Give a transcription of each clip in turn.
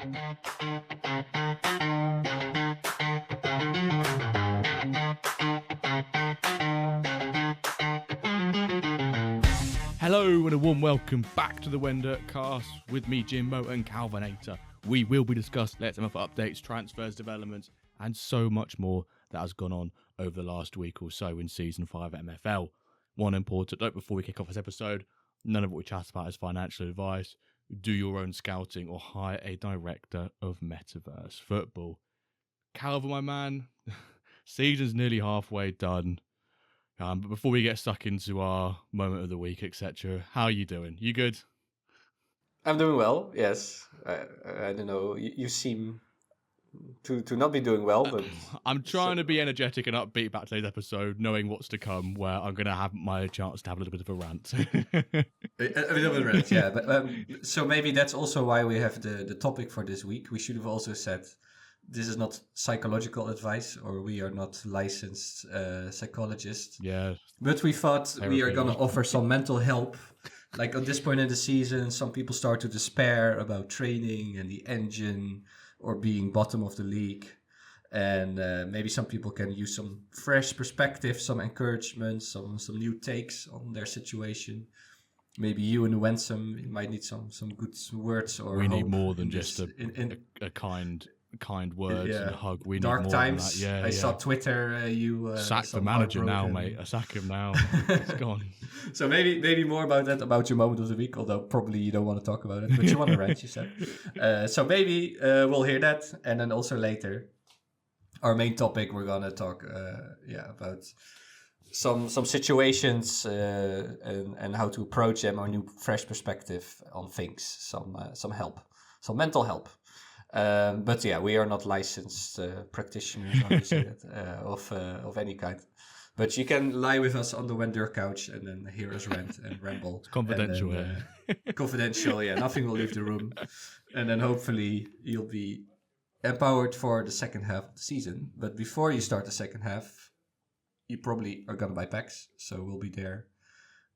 Hello and a warm welcome back to the WenDirkCast with me, Jimbo and Calvinator. We will be discussing Let's MFL updates, transfers, developments, and so much more that has gone on over the last week or so in Season 5 at MFL. One important note before we kick off this episode, none of what we chat about is financial advice. Do your own scouting or hire a director of Metaverse football. Calvin, my man, season's nearly halfway done. But before we get stuck into our moment of the week, etc., how are you doing? You good? I'm doing well, yes. I don't know, you seem to not be doing well, but... I'm trying to be energetic and upbeat about today's episode, knowing what's to come, where I'm going to have my chance to have a little bit of a rant. a little bit of a rant, yeah. But, so maybe that's also why we have the topic for this week. We should have also said... This is not psychological advice, or we are not licensed psychologists. Yeah. But we thought we are going to offer some mental help. Like at this point in the season, some people start to despair about training and the engine or being bottom of the league. And maybe some people can use some fresh perspective, some encouragement, some new takes on their situation. Maybe you and Wensum might need some good words. Or we need more than just a kind words and a hug. We dark need more times. Than that. I saw Twitter. You sack the manager now, mate. I sack him now. It's gone. So maybe more about that, about your moment of the week. Although probably you don't want to talk about it, but you want to rant. You said. So maybe we'll hear that, and then also later, our main topic we're gonna talk. About some situations and how to approach them, or new fresh perspective on things. Some help, some mental help. But yeah, we are not licensed practitioners of any kind. But you can lie with us on the WenDirk couch and then hear us rant and ramble. It's confidential, confidential, yeah. Nothing will leave the room. And then hopefully you'll be empowered for the second half of the season. But before you start the second half, you probably are going to buy packs. So we'll be there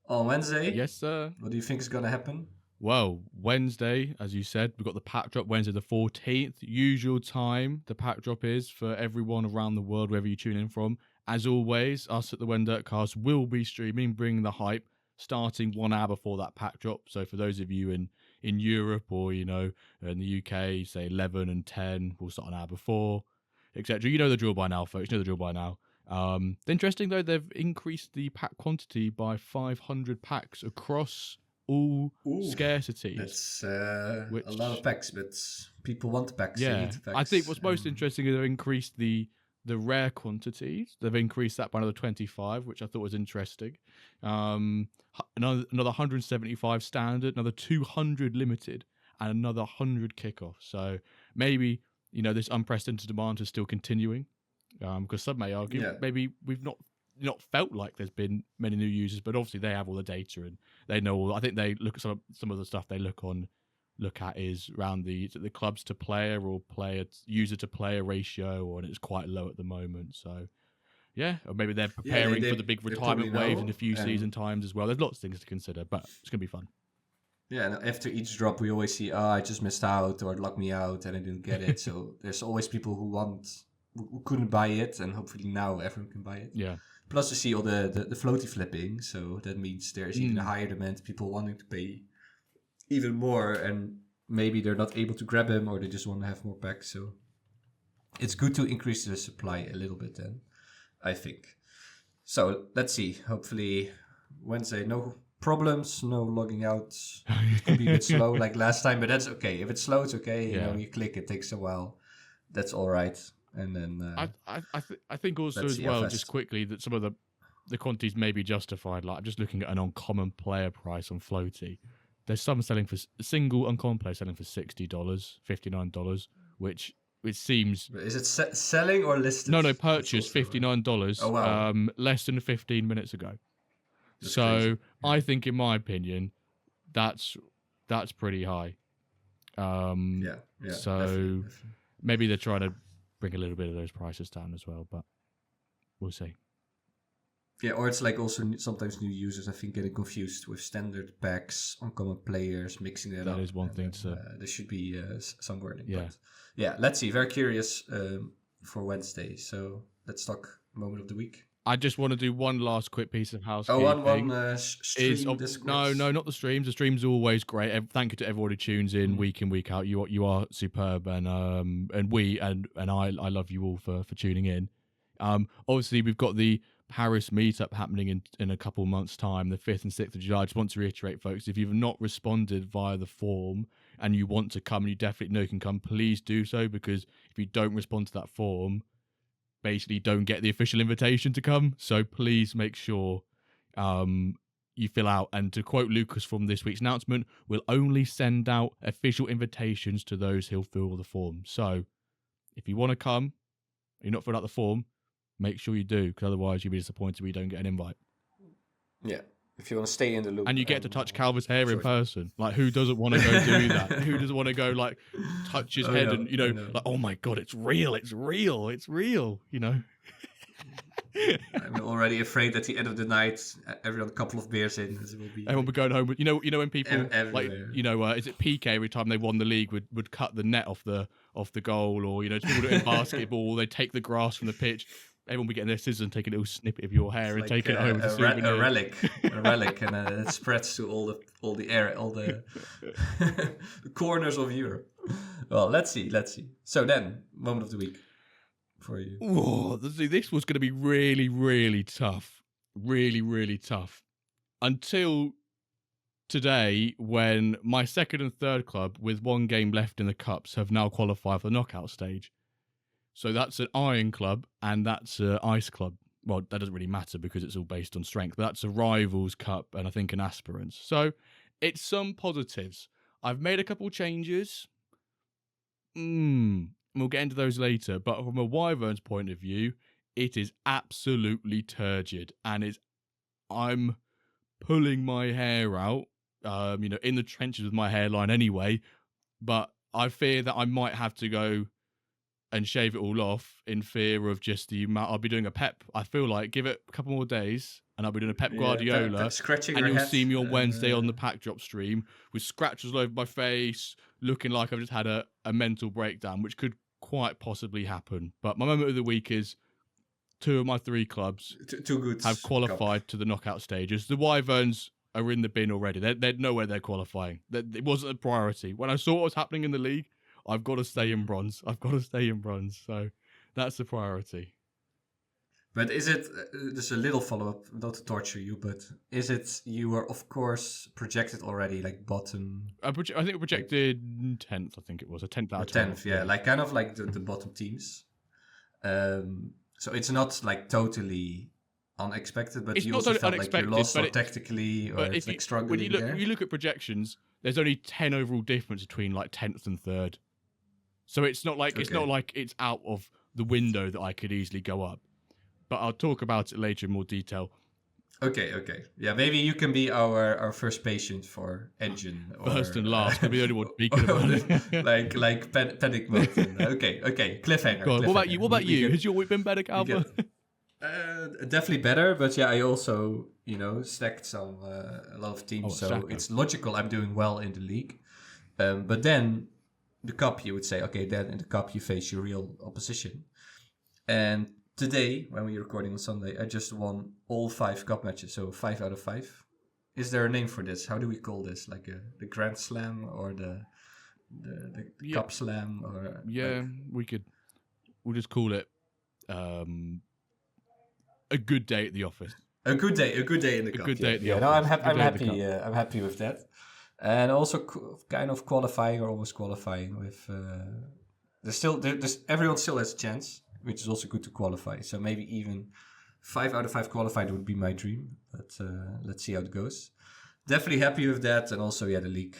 on Wednesday. Yes, sir. What do you think is going to happen? Well, Wednesday, as you said, we've got the pack drop Wednesday the 14th. Usual time the pack drop is for everyone around the world, wherever you tune in from. As always, us at the WenDirkCast will be streaming, bringing the hype, starting 1 hour before that pack drop. So for those of you in Europe or, in the UK, say 11 and 10, we'll start an hour before, etc. You know the drill by now, folks. You know the drill by now. Interesting, though, they've increased the pack quantity by 500 packs across all scarcities. That's a lot of packs, but people want packs. Yeah, they need packs. I think what's most interesting is they've increased the rare quantities. They've increased that by another 25, which I thought was interesting. Another 175 standard, another 200 limited, and another 100 kickoff. So maybe this unprecedented demand is still continuing. Because some may argue maybe we've not felt like there's been many new users, but obviously they have all the data and they know all. I think they look at some of the stuff they look at is around the clubs to player or user to player ratio, and it's quite low at the moment. So yeah, or maybe they're preparing for the big retirement waves in a few season times as well. There's lots of things to consider, but it's gonna be fun. Yeah, and after each drop, we always see, I just missed out, or it locked me out and I didn't get it. So there's always people who couldn't buy it, and hopefully now everyone can buy it. Yeah. Plus, you see all the floaty flipping, so that means there's even a higher demand, people wanting to pay even more, and maybe they're not able to grab them, or they just want to have more packs. So it's good to increase the supply a little bit then, I think. So let's see. Hopefully Wednesday, no problems, no logging out. It could be a bit slow like last time, but that's okay. If it's slow, it's okay. You click, it takes a while. That's all right. And then I think also as well, just quickly, that some of the quantities may be justified. Like I'm just looking at an uncommon player price on Floaty. There's some selling for a single uncommon player selling for $60, $59, which seems. Is it selling or listed? No, purchase $59. Oh, wow. Less than 15 minutes ago. That's so crazy. I think, in my opinion, that's pretty high. Yeah. So definitely. maybe they're trying to bring a little bit of those prices down as well, but we'll see. Yeah, or it's like also sometimes new users, I think, getting confused with standard packs, uncommon players, mixing it up. That is one thing to... There should be some wording. Yeah. But yeah, let's see. Very curious for Wednesday. So let's talk moment of the week. I just want to do one last quick piece of housekeeping. Stream Discord. No, not the streams. The streams are always great. Thank you to everyone who tunes in week in, week out. You are superb, and I love you all for tuning in. Obviously we've got the Paris meetup happening in a couple months' time, the 5th and 6th of July. I just want to reiterate, folks, if you've not responded via the form and you want to come and you definitely know you can come, please do so, because if you don't respond to that form, basically you don't get the official invitation to come. So please make sure you fill out. And to quote Lucas from this week's announcement, we'll only send out official invitations to those who'll fill the form. So if you want to come and you're not filling out the form, make sure you do, because otherwise you'll be disappointed when you don't get an invite. Yeah, if you want to stay in the loop. And you get to touch Calvin's hair in person. Like, who doesn't want to go do that? Who doesn't want to go, like, touch his head and, like, oh my God, it's real, I'm already afraid at the end of the night, every couple of beers in, everyone will be going home. You know when people, like, is it PK every time they won the league would cut the net off the goal, or, people do it in basketball, they take the grass from the pitch. Everyone will be getting their scissors and take a little snippet of your hair and take it home. A relic, and it spreads to all the air, all the corners of Europe. Well, let's see. So then, moment of the week for you. Whoa, this was going to be really, really tough. Really, really tough. Until today, when my second and third club, with one game left in the cups, have now qualified for the knockout stage. So that's an Iron Club and that's an Ice Club. Well, that doesn't really matter because it's all based on strength, but that's a Rivals Cup and I think an Aspirants. So it's some positives. I've made a couple changes. We'll get into those later. But from a Wyverns point of view, it is absolutely turgid. And I'm pulling my hair out, in the trenches with my hairline anyway. But I fear that I might have to go and shave it all off in fear of just the amount. I'll be doing a Pep. I feel like give it a couple more days and I'll be doing a Pep Guardiola. And you'll see me on Wednesday on the Pack Drop stream with scratches all over my face, looking like I've just had a mental breakdown, which could quite possibly happen. But my moment of the week is 2 of my 3 clubs have qualified to the knockout stages. The Wyverns are in the bin already. They know where they're qualifying. It wasn't a priority. When I saw what was happening in the league, I've got to stay in bronze. So that's the priority. But is it, there's a little follow-up, not to torture you, but is it, you were of course projected already, like bottom? I think we projected 10th, I think it was, a 10th out of 10th, yeah, like kind of like the bottom teams. So it's not like totally unexpected, but you also felt like you lost or tactically, or it's like struggling when you look at projections, there's only 10 overall difference between like 10th and 3rd. So it's not like it's out of the window that I could easily go up. But I'll talk about it later in more detail. Okay. Yeah, maybe you can be our first patient for Engine. First and last, could be the only one speaking about it. like panic mode. Okay. Cliffhanger. Go on, what about you? Has your week been better, Calvin? Definitely better, but yeah, I also stacked a lot of teams, so it's logical I'm doing well in the league. But then the cup, you would say, okay, then in the cup you face your real opposition. And today, when we're recording on Sunday, I just won all 5 cup matches, so 5 out of 5. Is there a name for this? How do we call this? Like the Grand Slam or the Cup Slam? Or we'll just call it a good day at the office. A good day in the cup. Good day at the office. No, I'm happy. I'm happy with that. And also kind of qualifying or almost qualifying with. Everyone still has a chance, which is also good to qualify. So maybe even 5 out of 5 qualified would be my dream. But let's see how it goes. Definitely happy with that, and also the league.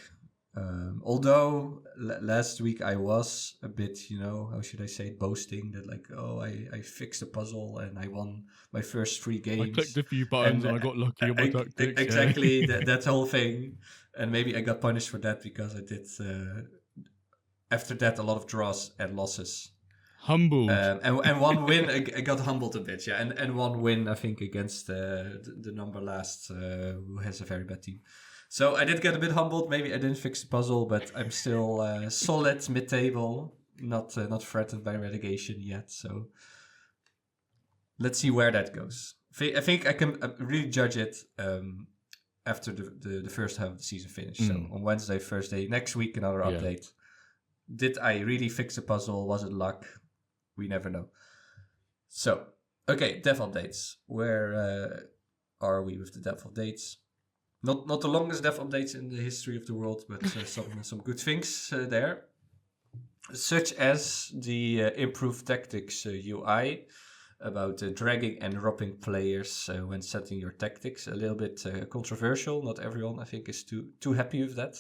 Although last week I was a bit, how should I say it, boasting that I fixed the puzzle and I won my first 3 games. I clicked a few buttons and I got lucky on my tactics. Exactly, that whole thing. And maybe I got punished for that because I did, after that, a lot of draws and losses. Humbled. And one win, I got humbled a bit, yeah. And one win, I think, against the number last, who has a very bad team. So I did get a bit humbled. Maybe I didn't fix the puzzle, but I'm still solid mid-table, not threatened by relegation yet. So let's see where that goes. I think I can really judge it after the first half of the season finished. So on Wednesday, Thursday, next week, another update. Did I really fix the puzzle? Was it luck? We never know. So, okay, dev updates. Where are we with the dev updates? Not the longest dev updates in the history of the world, but some good things there. Such as the improved tactics UI about dragging and dropping players when setting your tactics. A little bit controversial. Not everyone, I think, is too happy with that.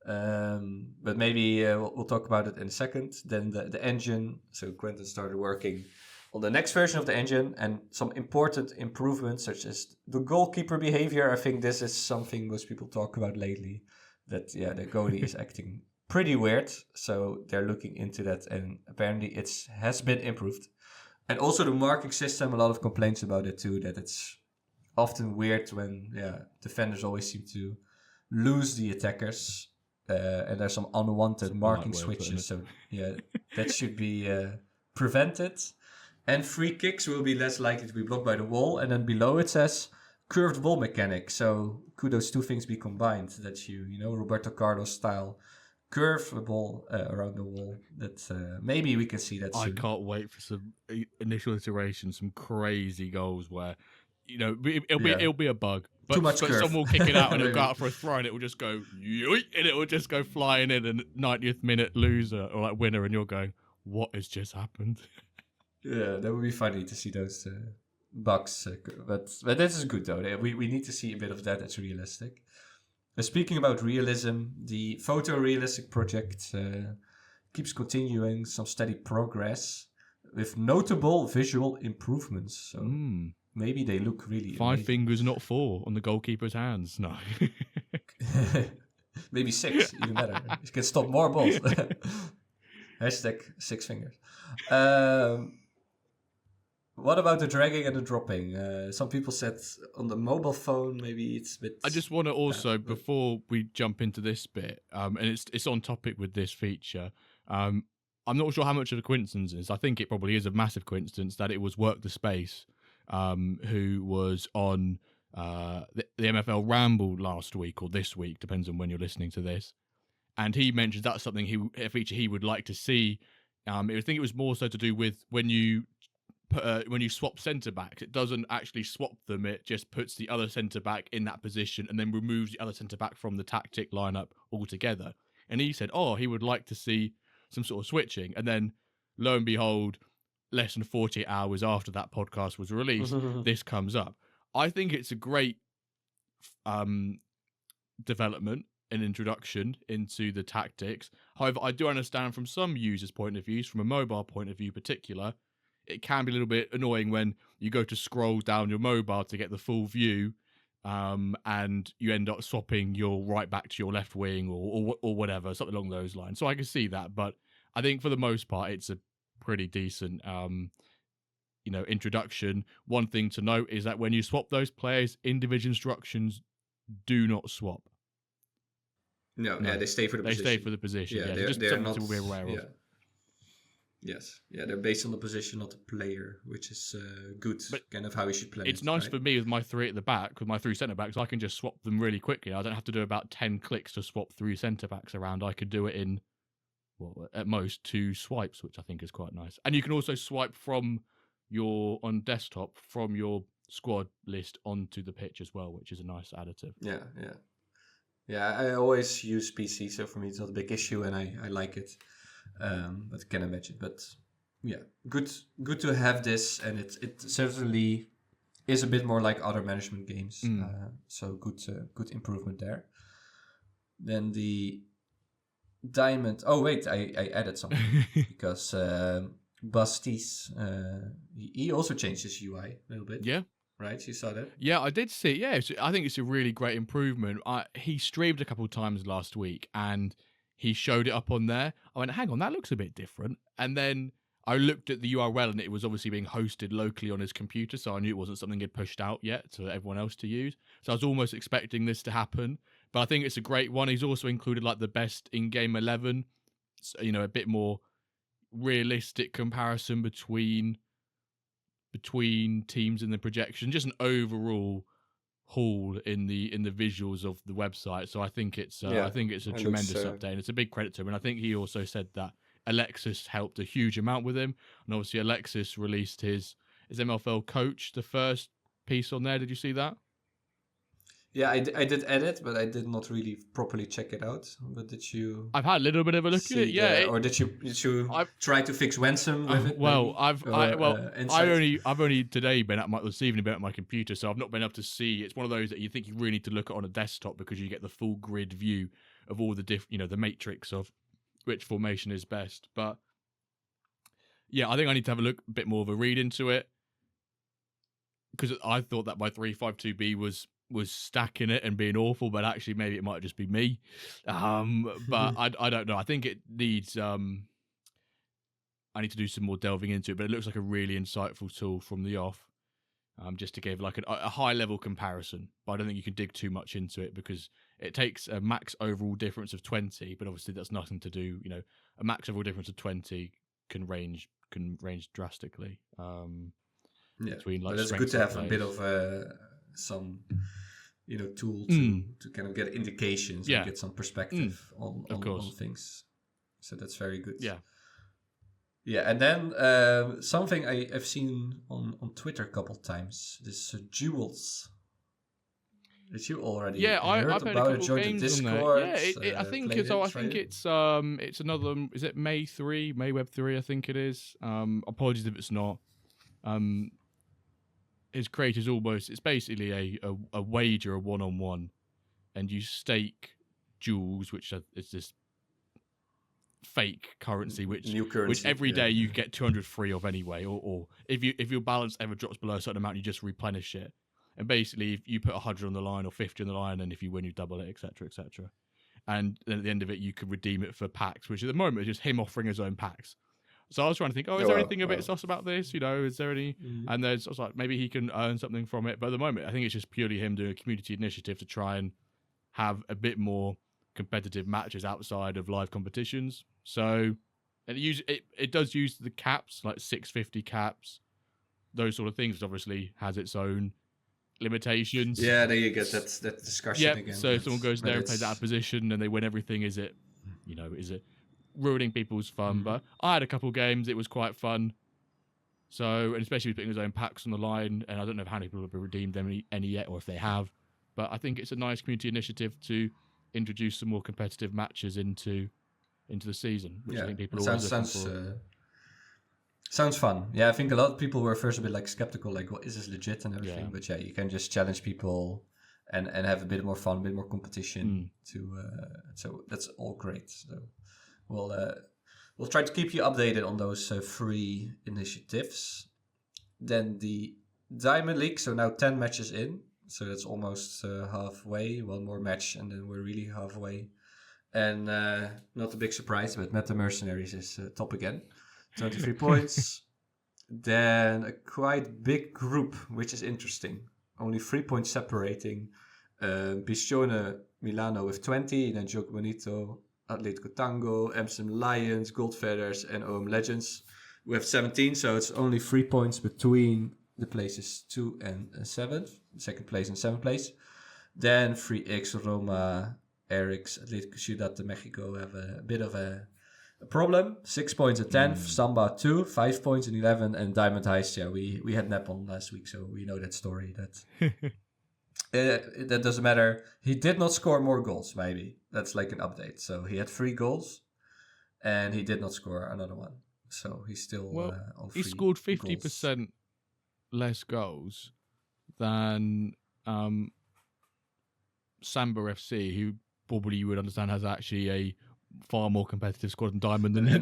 But maybe we'll talk about it in a second. Then the engine. So Quentin started working on the next version of the engine, and some important improvements such as the goalkeeper behavior. I think this is something most people talk about lately, that the goalie is acting pretty weird, so they're looking into that, and apparently it has been improved. And also the marking system, a lot of complaints about it too, that it's often weird when defenders always seem to lose the attackers, and there's some unwanted marking switches, so that should be prevented. And free kicks will be less likely to be blocked by the wall. And then below it says curved ball mechanic. So could those two things be combined? That you Roberto Carlos style curve a ball around the wall. That maybe we can see that soon. I can't wait for some initial iterations, some crazy goals where it'll be a bug. But, too much curve. Someone will kick it out and it'll go out for a throw and it will just go yoink, and it will just go flying in, and 90th minute loser or like winner, and you're going, what has just happened? Yeah, that would be funny to see those bugs. But this is good though. We need to see a bit of that. That's realistic. Speaking about realism, the photorealistic project keeps continuing some steady progress with notable visual improvements. So maybe they look really Five amazing. fingers, not 4, on the goalkeeper's hands. No. Maybe 6, even better. You can stop more balls. Hashtag 6 fingers. What about the dragging and the dropping? Some people said on the mobile phone, maybe it's a bit... I just want to also, before we jump into this bit, and it's on topic with this feature, I'm not sure how much of a coincidence it is. I think it probably is a massive coincidence that it was Work the Space, who was on the MFL Ramble last week, or this week, depends on when you're listening to this. And he mentioned that's something a feature he would like to see. I think it was more so to do with when you swap centre backs, it doesn't actually swap them. It just puts the other centre back in that position and then removes the other centre back from the tactic lineup altogether. And he said, he would like to see some sort of switching. And then, lo and behold, less than 48 hours after that podcast was released, this comes up. I think it's a great development and introduction into the tactics. However, I do understand from some users' point of views, from a mobile point of view particular, it can be a little bit annoying when you go to scroll down your mobile to get the full view, and you end up swapping your right back to your left wing or whatever, something along those lines. So I can see that, but I think for the most part, it's a pretty decent, introduction. One thing to note is that when you swap those players, individual instructions do not swap. No, they stay for the position. They stay for the position. Yeah, they're just something to be aware of. Yes, they're based on the position, not the player, which is good, but kind of how you should play. It's nice for me with my 3 at the back, with my 3 centre backs. I can just swap them really quickly. I don't have to do about 10 clicks to swap 3 centre backs around. I could do it in, at most 2 swipes, which I think is quite nice. And you can also swipe on desktop from your squad list onto the pitch as well, which is a nice additive. Yeah. I always use PC, so for me it's not a big issue, and I like it. But I can imagine. But yeah, good to have this, and it certainly is a bit more like other management games. So good improvement there. Then the diamond. Oh wait, I added something because Bastis he also changed his UI a little bit. Yeah. Right, you saw that? Yeah, I did see. Yeah, I think it's a really great improvement. He streamed a couple of times last week, and he showed it up on there. I went, hang on, that looks a bit different. And then I looked at the URL and it was obviously being hosted locally on his computer, so I knew it wasn't something he'd pushed out yet to everyone else to use. So I was almost expecting this to happen, but I think it's a great one. He's also included like the best in-game 11, so, a bit more realistic comparison between teams in the projection, just an overall haul in the visuals of the website. So I think it's a tremendous update, and it's a big credit to him. And I think he also said that Alexis helped a huge amount with him, and obviously Alexis released his MFL coach, the first piece on there. Did you see that? Yeah, I did edit, but I did not really properly check it out. But did you? I've had a little bit of a look at it. Yeah, or did you try to fix Winsome with it? Well, maybe? I've only today this evening been at my computer, so I've not been able to see. It's one of those that you think you really need to look at on a desktop because you get the full grid view of all the the matrix of which formation is best. But yeah, I think I need to have a bit more of a read into it, because I thought that my 352B was stacking it and being awful, but actually maybe it might just be me. But I don't know. I think it needs I need to do some more delving into it, but it looks like a really insightful tool from the off. Just to give like a high level comparison, but I don't think you can dig too much into it because it takes a max overall difference of 20, but obviously that's nothing to do. A max overall difference of 20 can range drastically. Between like, but it's good to have a bit of some tool to kind of get indications and get some perspective on things. So that's very good. Yeah, and then something I've seen on Twitter a couple of times, this Jewels. Did you already heard I've about it? Joined the Discord? I think it's another. Is it Mayweb 3? I think it is. Apologies if it's not. His crate is it's basically a wager, a one-on-one, and you stake jewels, which is this fake currency, which every day you get 200 free of anyway, or if your balance ever drops below a certain amount, you just replenish it. And basically, if you put 100 on the line or 50 on the line, and if you win, you double it, etc., etc. And then at the end of it, you could redeem it for packs, which at the moment is just him offering his own packs. So I was trying to think, is there anything a bit sus about this? Is there any? And I was like, maybe he can earn something from it. But at the moment, I think it's just purely him doing a community initiative to try and have a bit more competitive matches outside of live competitions. So it does use the caps, like 650 caps, those sort of things. It obviously has its own limitations. Yeah, there you get that discussion again. So if someone goes there and plays out of position and they win everything, is it ruining people's fun? But I had a couple games, it was quite fun. So, and especially putting his own packs on the line, and I don't know how many people have redeemed any yet, or if they have. But I think it's a nice community initiative to introduce some more competitive matches into the season, which I think people always looking for. Sounds fun. Yeah, I think a lot of people were first a bit skeptical, what is this legit and everything. But you can just challenge people and have a bit more fun, a bit more competition. So that's all great. So we'll try to keep you updated on those free initiatives. Then the Diamond League, so now 10 matches in. So that's almost halfway. One more match and then we're really halfway. And not a big surprise, but Meta Mercenaries is top again. 23 points. Then a quite big group, which is interesting. Only 3 points separating. Bicione Milano with 20. Then Joke Bonito, Atletico Tango, Amsterdam Lions, Gold Feathers, and OM Legends. We have 17, so it's only 3 points between the places 2 and 7. Second place and 7th place. Then 3X, Roma, Eric's, Atletico Ciudad de Mexico have a bit of a problem. 6 points at 10th, Samba 2, 5 points in 11, and Diamond Heist. Yeah, we had Nep on last week, so we know that story. That doesn't matter. He did not score more goals, maybe. That's like an update. So he had 3 goals, and he did not score another one. So he's still on 3 he scored 50% less goals than Samba FC, who probably you would understand has actually a far more competitive squad than Diamond than the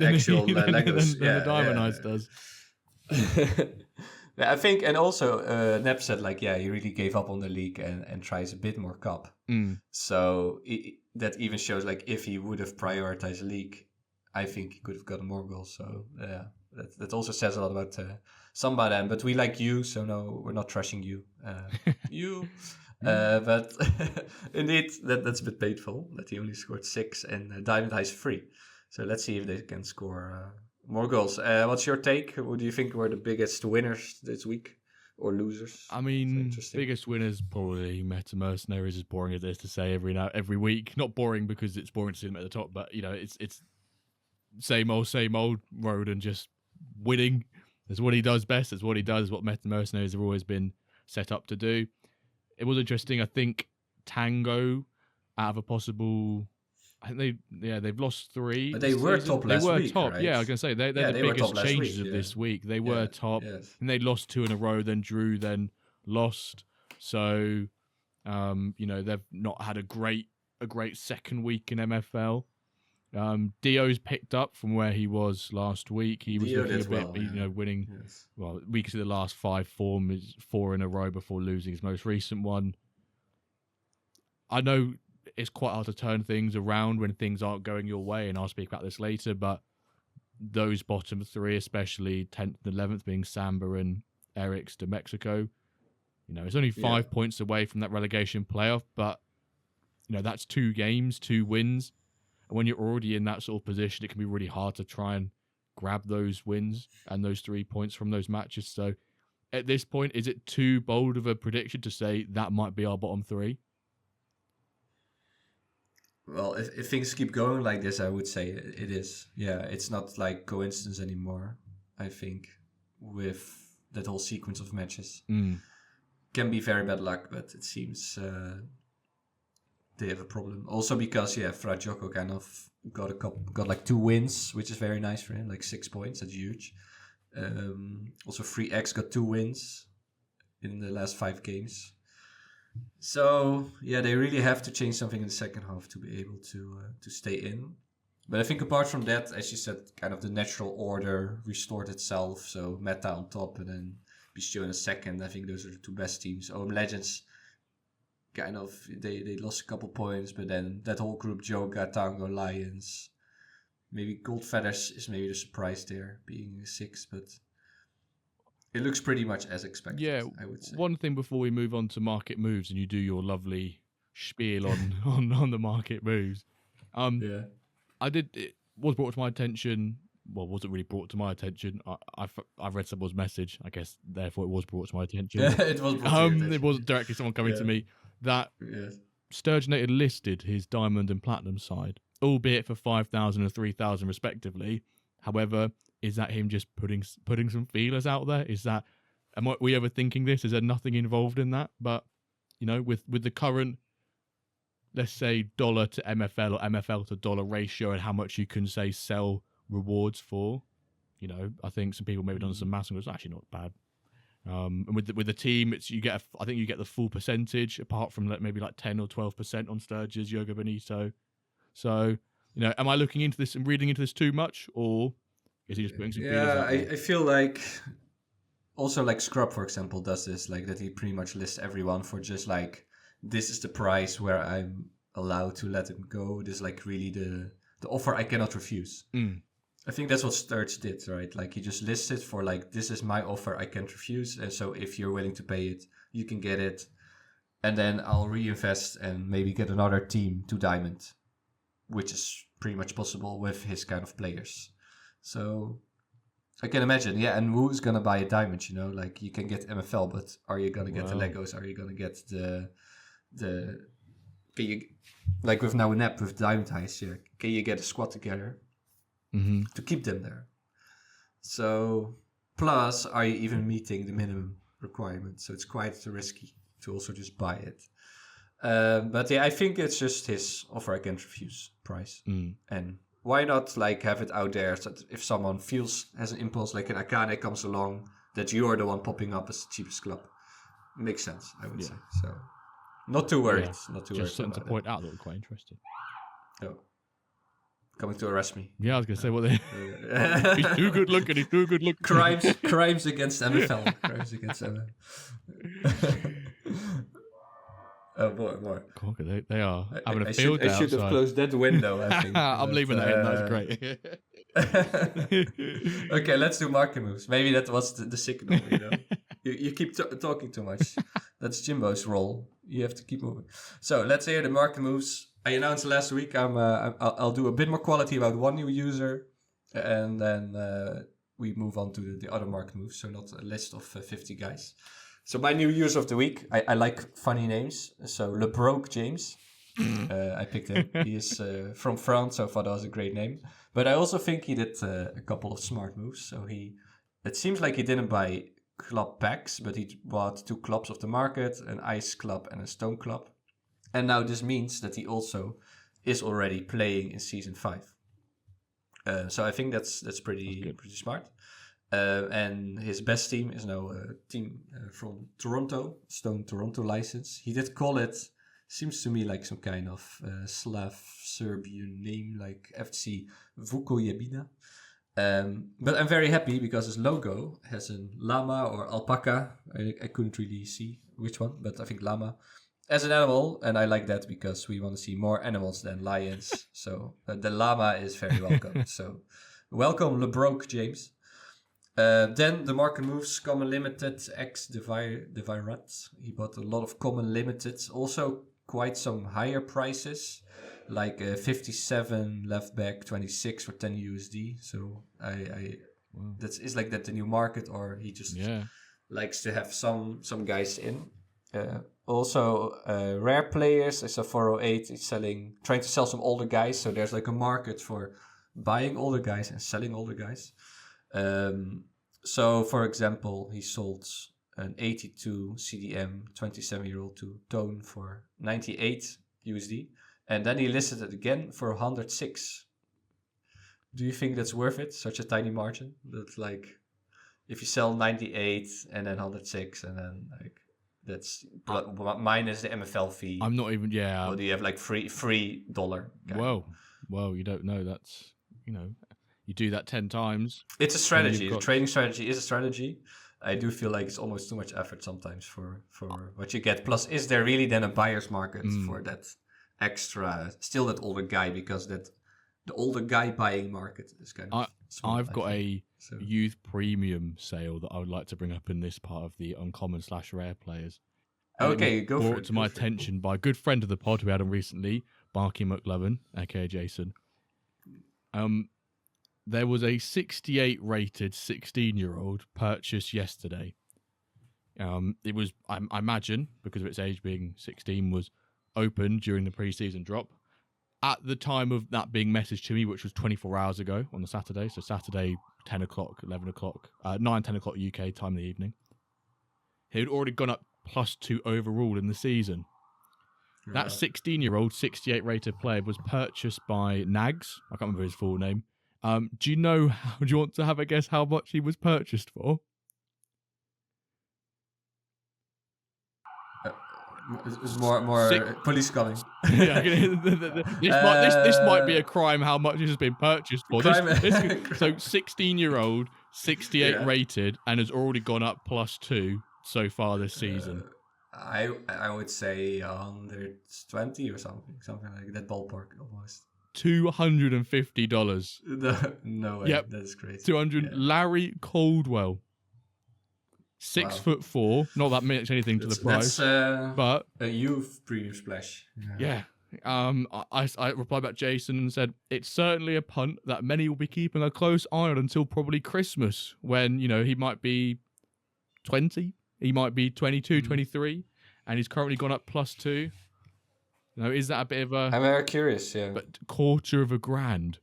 Diamond Eyes does. I think, and also Nep said he really gave up on the league and tries a bit more cup. So that even shows if he would have prioritized the league, I think he could have gotten more goals. So that also says a lot about Samba then. But we like you, so no, we're not trashing you. You. But indeed, that's a bit painful that he only scored 6 and Diamond High's 3. So let's see if they can score more goals. What's your take? What do you think were the biggest winners this week or losers? I mean, biggest winners probably Meta Mercenaries, as boring as it is to say every week. Not boring because it's boring to see them at the top, but it's same old road and just winning. That's what he does best. That's what he does. What Meta Mercenaries have always been set up to do. It was interesting. I think Tango, out of a possible, I think they've lost 3. But they were top last week. They were top. Right? Yeah, I was gonna say they're the biggest changes of this week. They were top, and they lost 2 in a row, then drew, then lost. So, they've not had a great second week in MFL. Dio's picked up from where he was last week. He was looking a bit, winning. Yes. Well, we can see the last 5 forms, 4 in a row before losing his most recent one. I know it's quite hard to turn things around when things aren't going your way, and I'll speak about this later, but those bottom 3, especially 10th and 11th, being Samba and Eric's de Mexico, it's only 5 points away from that relegation playoff, but, that's 2 games, 2 wins. And when you're already in that sort of position, it can be really hard to try and grab those wins and those 3 points from those matches. So at this point, is it too bold of a prediction to say that might be our bottom 3? Well, if things keep going like this, I would say it is. Yeah, it's not like coincidence anymore, I think, with that whole sequence of matches. Can be very bad luck, but it seems they have a problem. Also because, Frajoko kind of got like 2 wins, which is very nice for him, like 6 points, that's huge. Also, Free X got 2 wins in the last 5 games. So, they really have to change something in the second half to be able to stay in. But I think apart from that, as you said, kind of the natural order restored itself. So, Meta on top and then Bistio in a second. I think those are the 2 best teams. OM Legends, kind of, they lost a couple points, but then that whole group, Joga, Tango, Lions, maybe Gold Feathers is maybe the surprise there, being 6, but it looks pretty much as expected, I would say. One thing before we move on to market moves and you do your lovely spiel on the market moves. It was brought to my attention. Well, wasn't really brought to my attention. I read someone's message. I guess therefore it was brought to my attention. It was brought to your attention. It wasn't directly someone coming to me. That Sturgeonator listed his diamond and platinum side, albeit for 5,000 and 3,000 respectively. However, is that him just putting some feelers out there? Am we overthinking this? Is there nothing involved in that? But with the current, let's say, dollar to MFL or MFL to dollar ratio and how much you can say sell rewards for, I think some people maybe done some maths and it's actually not bad. And with the team, I think you get the full percentage apart from maybe like 10 or 12% on Sturges, Yoga Benito. So, am I looking into this and reading into this too much, or is he just putting some feelers out there? I feel like also like Scrub, for example, does this, like that he pretty much lists everyone for just like, this is the price where I'm allowed to let him go. This is like really the offer I cannot refuse. I think that's what Sturge did, right? Like he just listed for like, this is my offer I can't refuse. And so if you're willing to pay it, you can get it. And then I'll reinvest and maybe get another team to Diamond, which is pretty much possible with his kind of players. So I can imagine, and who's going to buy a Diamond, Like you can get MFL, but are you going to get the Legos? Are you going to get can you, like with now Nep with Diamond Highs, can you get a squad together? To keep them there. So, plus, are you even meeting the minimum requirement? So it's quite risky to also just buy it. But I think it's just his offer I can't refuse price. And why not like have it out there so that if someone has an impulse, like an Akane comes along, that you are the one popping up as the cheapest club. Makes sense, I would say. So, not too worried. Just something to point out that was quite interesting. Oh. Coming to arrest me. Yeah, I was going to say, he's too good looking, Crimes against MFL. Crimes against MFL. Oh, boy. They are having a field day outside. I should have closed that window, I think. I'm leaving that in, that was great. Okay, let's do market moves. Maybe that was the signal, you know. You keep talking too much. That's Jimbo's role. You have to keep moving. So let's hear the market moves. I announced last week I'll do a bit more quality about one new user, and then we move on to the other market moves. So not a list of 50 guys. So my new user of the week, I like funny names. So LeBroke James. I picked him. He is from France, so I thought that was a great name. But I also think he did a couple of smart moves. So it seems like he didn't buy club packs, but he bought 2 clubs of the market, an ice club and a stone club. And now this means that he also is already playing in season 5. So I think that's pretty smart. And his best team is now a team from Toronto, Stone Toronto license. He did call it, seems to me like some kind of Slav Serbian name, like FC Vukojebina. But I'm very happy because his logo has a llama or alpaca. I couldn't really see which one, but I think llama as an animal. And I like that because we want to see more animals than lions. So the llama is very welcome. So welcome, LeBroke James. Then the market moves, common limited, X Devirat. He bought a lot of common limited, also quite some higher prices, like 57 left back, 26 for 10 USD. So is like that the new market, or he just likes to have some guys in. Also rare players. I saw 408. He's trying to sell some older guys. So there's like a market for buying older guys and selling older guys. So, for example, he sold an 82 CDM 27-year-old to Tone for 98 USD, and then he listed it again for 106. Do you think that's worth it? Such a tiny margin. That's like if you sell 98 and then 106, and then like that's minus the MFL fee. I'm not even. Yeah. Or do you have like $3 guy? Well, you don't know. That's You do that 10 times. It's a strategy. The trading strategy is a strategy. I do feel like it's almost too much effort sometimes for what you get. Plus, is there really then a buyer's market for that extra, still that older guy? Because the older guy buying market is kind of small, I've got a youth premium sale that I would like to bring up in this part of the uncommon/rare players. Okay, go for it. Brought to my attention by a good friend of the pod we had on recently, Barky McLovin, aka Jason. There was a 68 rated 16-year-old purchased yesterday. It was, I imagine, because of its age being 16, was open during the pre-season drop. At the time of that being messaged to me, which was 24 hours ago on the Saturday, so Saturday 10 o'clock, 11 o'clock, 9, 10 o'clock UK time in the evening, he had already gone up +2 overall in the season. That 16-year-old 68 rated player was purchased by Nags. I can't remember his full name. Do you want to have a guess how much he was purchased for? It's more police coming. Yeah, this might be a crime. How much this has been purchased for? So 16-year-old, 68 rated, and has already gone up +2 so far this season. I would say 120 or something like that ballpark almost. $250. No way. Yep. That's crazy. 200. Yeah. Larry Caldwell, 6'4". Not that makes anything to the price. But a youth premium splash. Yeah. I replied back to Jason and said it's certainly a punt that many will be keeping a close eye on until probably Christmas, when he might be 20, he might be 22, 23, and he's currently gone up +2. Is that a bit of a? I'm very curious. Yeah, but $250,000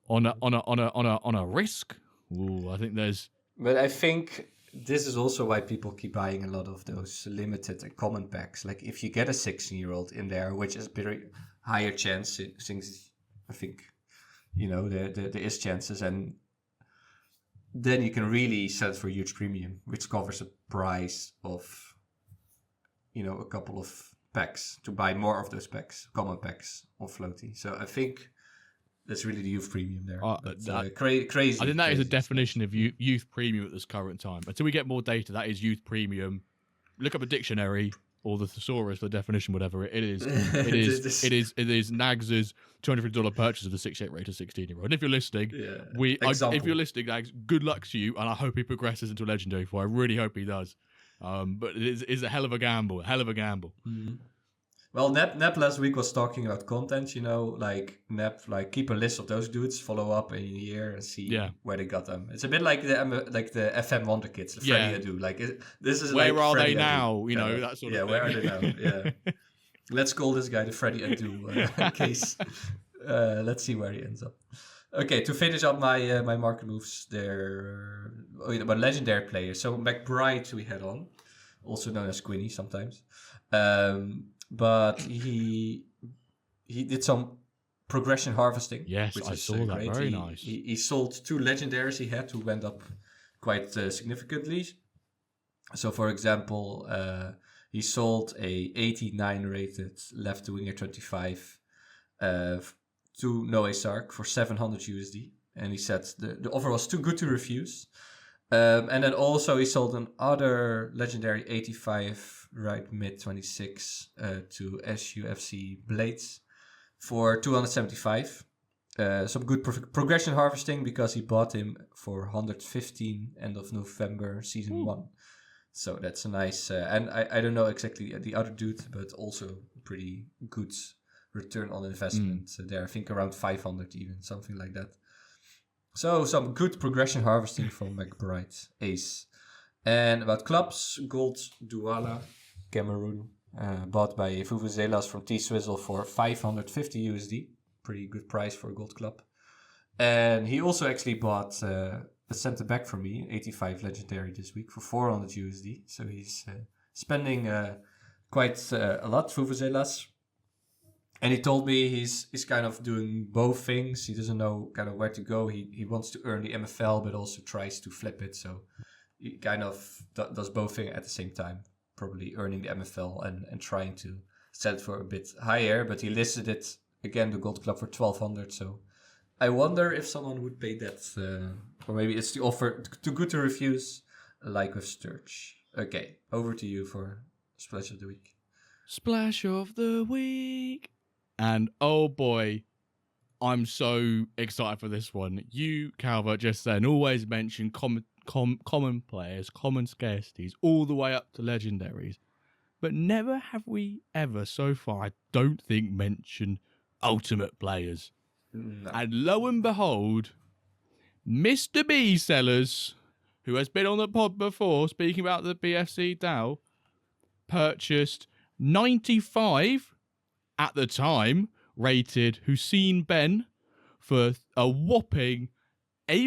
on a risk. Ooh, I think there's. But I think this is also why people keep buying a lot of those limited and common packs. Like if you get a 16-year-old in there, which is a very higher chance, since I think there is chances, and then you can really sell it for a huge premium, which covers a price of a couple of packs to buy more of those packs, common packs on floaty. So I think that's really the youth premium there. Crazy. I think that is a definition of youth premium at this current time. Until we get more data, that is youth premium. Look up a dictionary or the thesaurus, the definition, whatever it is. It is Nags' $250 purchase of the 68 rated 16-year-old. And if you're listening, if you're listening, Nags, good luck to you, and I hope he progresses into a legendary for. I really hope he does. But it is a hell of a gamble. Mm-hmm. Well, Nep last week was talking about content, Nep, keep a list of those dudes, follow up in a year and see where they got them. It's a bit like the FM Wonder Kids, the Freddy Adu. This is where are Freddy they now? Adu, that sort of thing. Where are they now? Yeah. Let's call this guy the Freddy Adu case. Let's see where he ends up. Okay, to finish up my market moves, there about legendary players. So McBride we had on, also known as Quinny sometimes. But he did some progression harvesting. Yes, I saw that. Great. Very nice. He sold 2 legendaries he had who went up quite significantly. So, for example, he sold a 89 rated left winger 25 to Noé Sark for 700 USD. And he said the offer was too good to refuse. And then also he sold another legendary 85 right mid 26 to SUFC Blades for 275. Some good progression harvesting because he bought him for 115 end of November season 1. So that's a nice and I don't know exactly the other dude, but also pretty good return on investment there. I think around 500 even, something like that. So some good progression harvesting from McBride Ace. And about clubs, Gold Douala, Cameroon, bought by Vuvuzelas from T-Swizzle for 550 USD. Pretty good price for a gold club. And he also actually bought a centre back from me, 85 legendary this week, for 400 USD. So he's spending quite a lot, Vuvuzelas. And he told me he's kind of doing both things. He doesn't know kind of where to go. He wants to earn the MFL, but also tries to flip it. So he kind of does both things at the same time. Probably earning the MFL and trying to sell it for a bit higher. But he listed it, again, the Gold Club for 1,200. So I wonder if someone would pay that. Or maybe it's the offer too good to refuse, like with Sturge. Okay, over to you for Splash of the Week. Splash of the Week. And oh boy, I'm so excited for this one. You, Calvert, just then always mention common players, common scarcities, all the way up to legendaries. But never have we ever so far, I don't think, mentioned ultimate players. No. And lo and behold, Mr. B Sellers, who has been on the pod before, speaking about the BFC DAO, purchased 95 at the time rated Hussein Ben for a whopping, a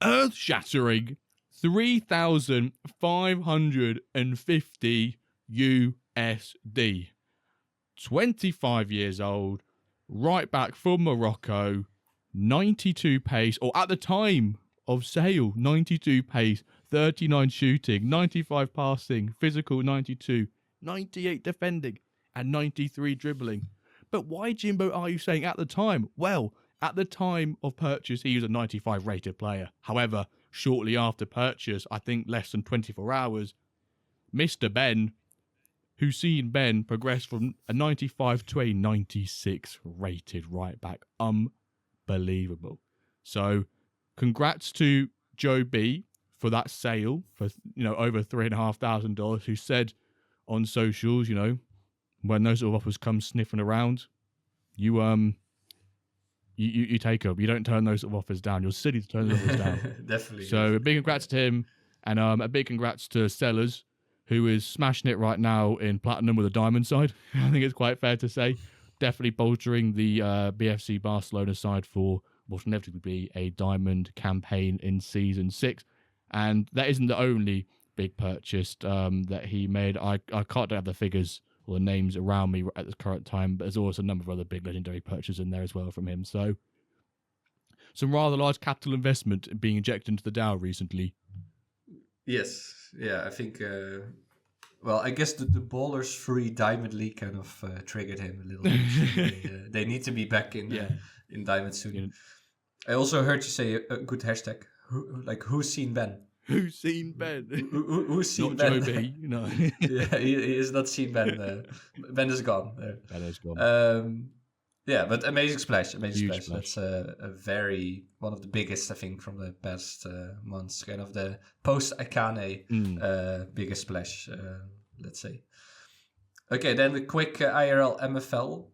earth-shattering 3,550 USD. 25 years old, right back from Morocco, 92 pace, or at the time of sale, 92 pace, 39 shooting, 95 passing, physical 92, 98 defending, and 93 dribbling. But why, Jimbo, are you saying at the time? Well, at the time of purchase, he was a 95 rated player. However, shortly after purchase, I think less than 24 hours, Mr. Ben, Hussein Ben, progressed from a 95 to a 96 rated right back. Unbelievable. So, congrats to Joe B for that sale for, over $3,500, who said on socials, when those sort of offers come sniffing around, you take them. You don't turn those sort of offers down. You're silly to turn those offers down. Definitely. So a big congrats to him, and a big congrats to Sellers, who is smashing it right now in platinum with a diamond side. I think it's quite fair to say. Definitely bolstering the BFC Barcelona side for what will inevitably be a diamond campaign in Season 6. And that isn't the only big purchase that he made. I can't have the figures or the names around me at the current time, but there's also a number of other big legendary purchases in there as well from him. So some rather large capital investment being injected into the DAO recently. Yes. Yeah, I think... I guess the Ballers Free Diamond League kind of triggered him a little bit. They need to be back in Diamond soon. I also heard you say a good hashtag, who's seen Ben? Who's seen Ben? Who's seen Not Ben? Joe B. No. Yeah, he has not seen Ben. Ben is gone. Ben is gone. Yeah, but amazing splash. Huge splash. That's one of the biggest, I think, from the past months. Kind of the post Akane biggest splash, let's say. Okay, then the quick IRL MFL.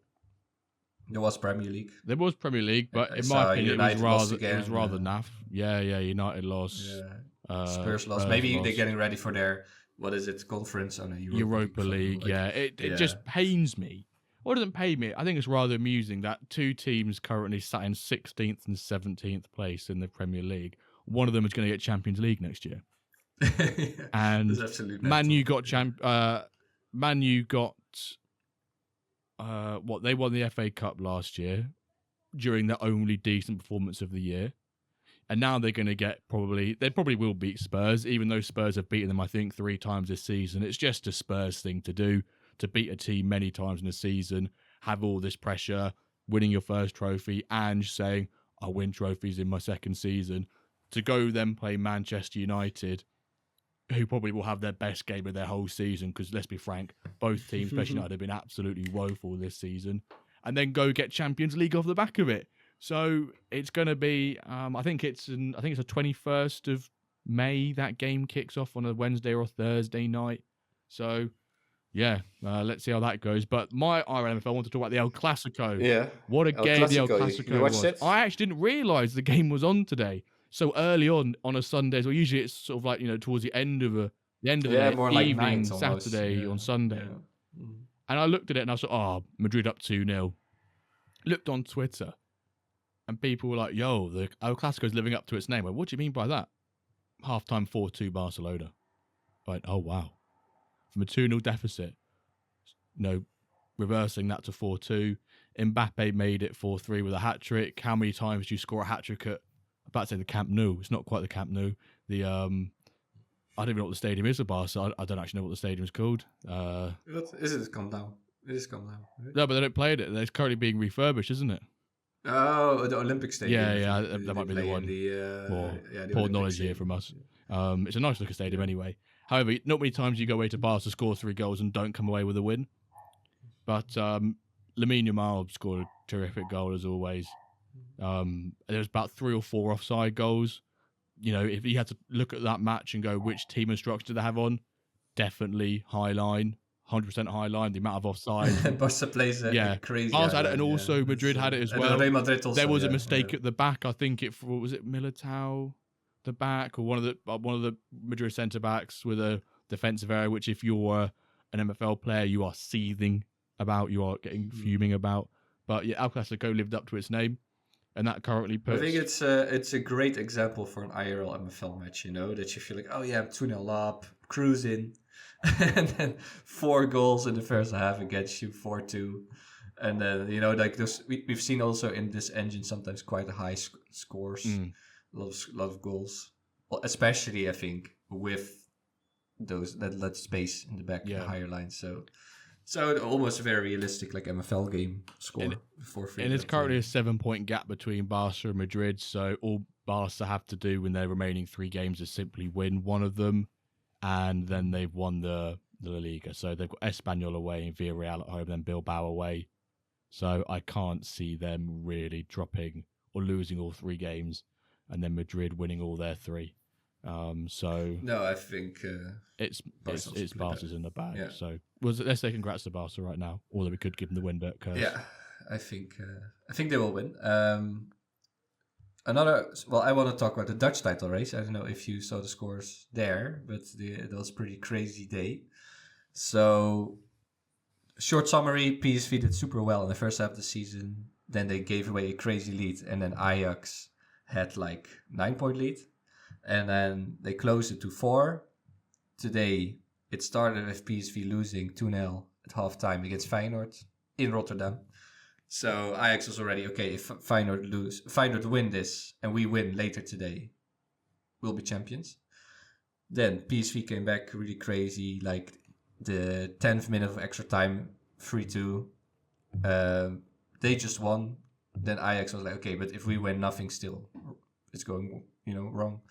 There was Premier League. There was Premier League, but in my opinion, it was rather naff. Yeah, United lost. Yeah. Spurs lost. Maybe they're getting ready for their, what is it, conference on a Europa League. Yeah, it just pains me. Or doesn't pain me. I think it's rather amusing that two teams currently sat in 16th and 17th place in the Premier League. One of them is going to get Champions League next year. And Man U got they won the FA Cup last year during the only decent performance of the year. And now they're going to get they probably will beat Spurs, even though Spurs have beaten them, I think, 3 times this season. It's just a Spurs thing to do, to beat a team many times in a season, have all this pressure, winning your first trophy and saying, I'll win trophies in my second season, to go then play Manchester United, who probably will have their best game of their whole season, because let's be frank, both teams, especially United, have been absolutely woeful this season, and then go get Champions League off the back of it. So it's going to be, I think it's the 21st of May that game kicks off on a Wednesday or Thursday night. So yeah, let's see how that goes. But my RMF, I want to talk about the El Clásico. Yeah. What a game the El Clásico was. I actually didn't realise the game was on today. So early on a Sunday, so usually it's sort of like, towards the end of the evening, like Saturday on Sunday. Yeah. And I looked at it and I thought, Madrid up 2-0. Looked on Twitter and people were like, yo, the El Clásico is living up to its name. Well, what do you mean by that? Halftime 4-2 Barcelona. Right, oh wow. From a 2-0 deficit, reversing that to 4-2. Mbappe made it 4-3 with a hat-trick. How many times do you score a hat-trick at, about to say the Camp Nou? It's not quite the Camp Nou. I don't even know what the stadium is for Barca. I don't actually know what the stadium's called. Is it Camp Nou? It is Camp Nou. Right? No, but they don't play it. It's currently being refurbished, isn't it? Oh, the Olympic Stadium. Yeah, that might be the one. Poor knowledge here from us. It's a nice looking stadium anyway. However, not many times you go away to Barca, score 3 goals and don't come away with a win. But Lamine Yamal scored a terrific goal as always. There was about 3 or 4 offside goals. If you had to look at that match and go, which team and structure do they have on? Definitely high line, 100% high line. The amount of offside. Barca plays crazy. Barca had it, and also Madrid had it as well. Real Madrid also, there was a mistake at the back. I think was it Militao, the back, or one of the Madrid centre backs with a defensive error. Which, if you're an MFL player, you are seething about. You are getting fuming about. But yeah, El Clásico lived up to its name. And that currently puts... I think it's a great example for an IRL MFL match, that you feel like, oh yeah, I'm 2-0 up, cruising, and then 4 goals in the first half against you, 4-2. And then, like those, we've seen also in this engine sometimes quite high scores, a lot of goals, especially, I think, with that space in the back, the higher line. So almost a very realistic like MFL game score. And it's currently a 7-point gap between Barca and Madrid. So all Barca have to do in their remaining 3 games is simply win one of them, and then they've won the La Liga. So they've got Espanyol away and Villarreal at home, then Bilbao away. So I can't see them really dropping or losing all 3 games, and then Madrid winning all their 3. No, I think it's Barca's in the bag. Yeah. So let's say congrats to Barca right now. Although we could give them the WenDirk curse. Yeah, I think they will win. I want to talk about the Dutch title race. I don't know if you saw the scores there, but it was a pretty crazy day. So, short summary: PSV did super well in the first half of the season. Then they gave away a crazy lead, and then Ajax had like 9-point lead. And then they closed it to 4. Today, it started with PSV losing 2-0 at halftime against Feyenoord in Rotterdam. So Ajax was already, okay, if Feyenoord win this and we win later today, we'll be champions. Then PSV came back really crazy, like the 10th minute of extra time, 3-2. They just won. Then Ajax was like, okay, but if we win, nothing still. It's going, wrong.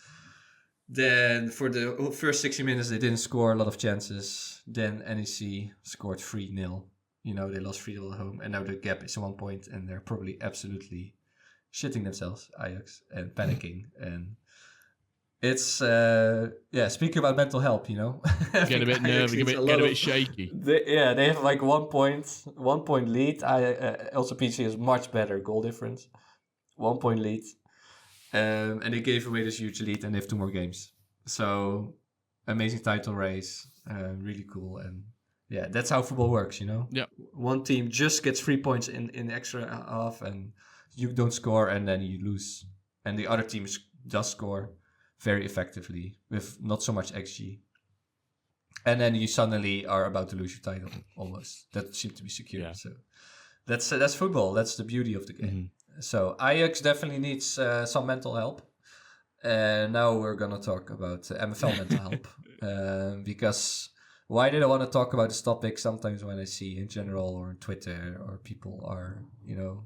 Then for the first 60 minutes, they didn't score a lot of chances. Then NEC scored 3-0. You know, they lost 3-0 at home. And now the gap is 1 point. And they're probably absolutely shitting themselves, Ajax, and panicking. And it's, speaking about mental health, you know. Get a bit nervous, get a bit shaky. They have like 1 point lead. Also, PC is much better goal difference. 1 point lead. And they gave away this huge lead, and they have 2 more games. So, amazing title race, really cool, and yeah, that's how football works, you know. Yeah. One team just gets 3 points in extra half, and you don't score, and then you lose, and the other team does score very effectively with not so much XG, and then you suddenly are about to lose your title almost. That seemed to be secure. Yeah. So that's football. That's the beauty of the game. Mm-hmm. So Ajax definitely needs some mental help. And now we're going to talk about MFL mental help. Because why did I want to talk about this topic? Sometimes when I see in general or on Twitter or people are, you know,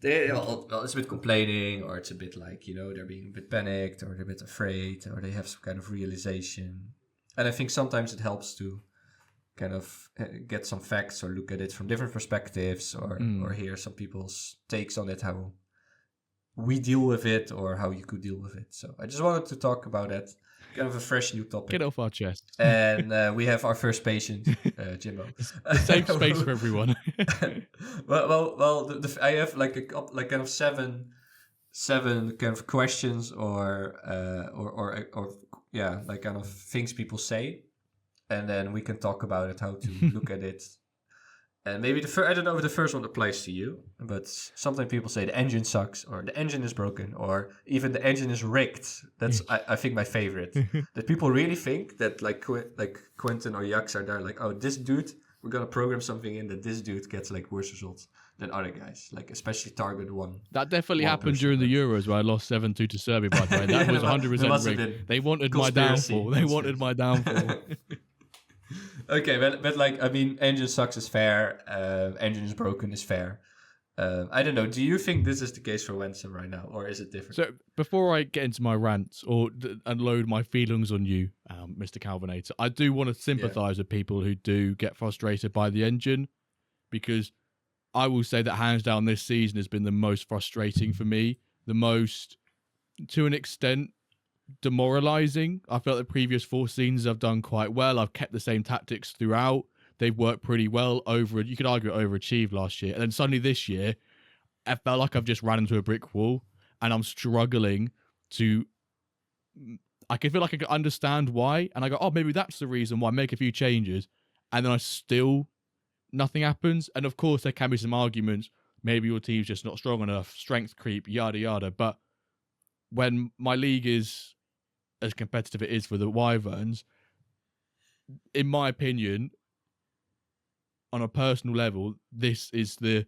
it's a bit complaining, or it's a bit like, you know, they're being a bit panicked, or they're a bit afraid, or they have some kind of realization. And I think sometimes it helps to kind of get some facts or look at it from different perspectives, or hear some people's takes on it, how we deal with it or how you could deal with it. So I just wanted to talk about that, kind of a fresh new topic. Get off our chest. And we have our first patient, Jimbo. The safe space for everyone. well, I have like kind of seven kind of questions or like kind of things people say. And then we can talk about it, how to look at it. And maybe I don't know if the first one applies to you, but sometimes people say the engine sucks, or the engine is broken, or even the engine is rigged. That's, I think, my favorite. That people really think that like Quentin or Jax are there, like, oh, this dude, we're going to program something in that this dude gets like worse results than other guys, like especially target one. That definitely happened during the Euros where I lost 7-2 to Serbia, by the way. That was 100% rigged. They wanted my downfall. They wanted my downfall. Okay, but like, I mean, engine sucks is fair. Engine is broken is fair. I don't know. Do you think this is the case for Wensum right now, or is it different? So before I get into my rants or unload my feelings on you, Mr. Calvinator, I do want to sympathise with people who do get frustrated by the engine, because I will say that hands down this season has been the most frustrating for me, the most, to an extent, demoralizing. I felt the previous 4 seasons I've done quite well. I've kept the same tactics throughout. They've worked pretty well. You could argue overachieved last year, and then suddenly this year I felt like I've just ran into a brick wall, and I'm struggling to, I can feel like I can understand why, and I go, oh, maybe that's the reason why. Make a few changes, and then nothing happens. And of course there can be some arguments, maybe your team's just not strong enough, strength creep, yada yada, but when my league is as competitive it is for the Wyverns, in my opinion, on a personal level, this is the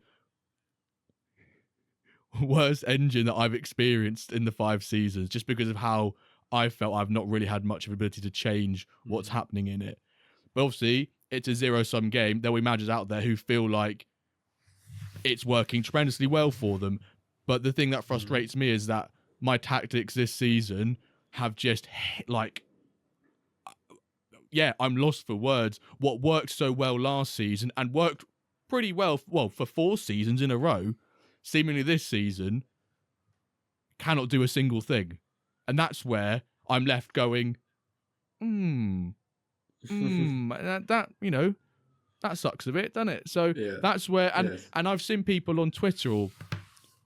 worst engine that I've experienced in the 5 seasons, just because of how I felt I've not really had much of ability to change what's happening in it. But obviously, it's a zero-sum game. There'll be managers out there who feel like it's working tremendously well for them. But the thing that frustrates me is that my tactics this season have just I'm lost for words. What worked so well last season and worked pretty well for 4 seasons in a row, seemingly this season cannot do a single thing. And that's where I'm left going, that, you know, that sucks a bit, doesn't it? So that's where, and I've seen people on Twitter, or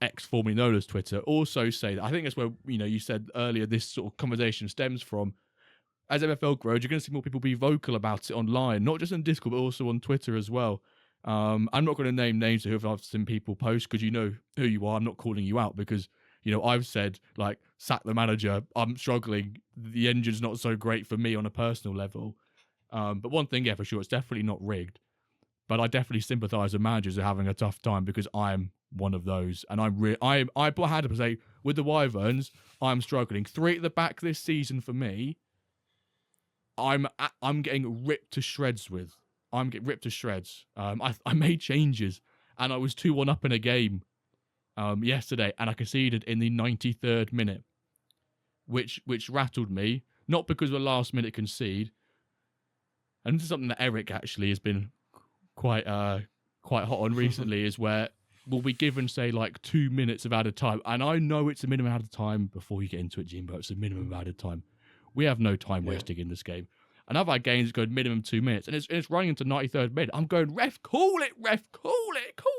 X formerly known as Twitter, also say that. I think that's where, you know, you said earlier this sort of conversation stems from. As MFL grows, you're going to see more people be vocal about it online, not just on Discord, but also on Twitter as well. I'm not going to name names of who I've seen people post, because you know who you are. I'm not calling you out because, you know, I've said, like, sack the manager. I'm struggling. The engine's not so great for me on a personal level. But one thing, for sure, it's definitely not rigged. But I definitely sympathise with managers who are having a tough time, because I'm one of those. And I had to say, with the Wyverns, I'm struggling. 3 at the back this season for me, I'm getting ripped to shreds with. I'm getting ripped to shreds. I made changes, and I was 2-1 up in a game yesterday, and I conceded in the 93rd minute. which rattled me. Not because of a last minute concede, and this is something that Eric actually has been quite hot on recently, is where we'll be given, say, like 2 minutes of added time. And I know it's a minimum added time before you get into it, Jimbo. It's a minimum added time. We have no time wasting in this game. And I've had games going minimum 2 minutes, and it's running into 93rd minute. I'm going, ref, call it, ref, call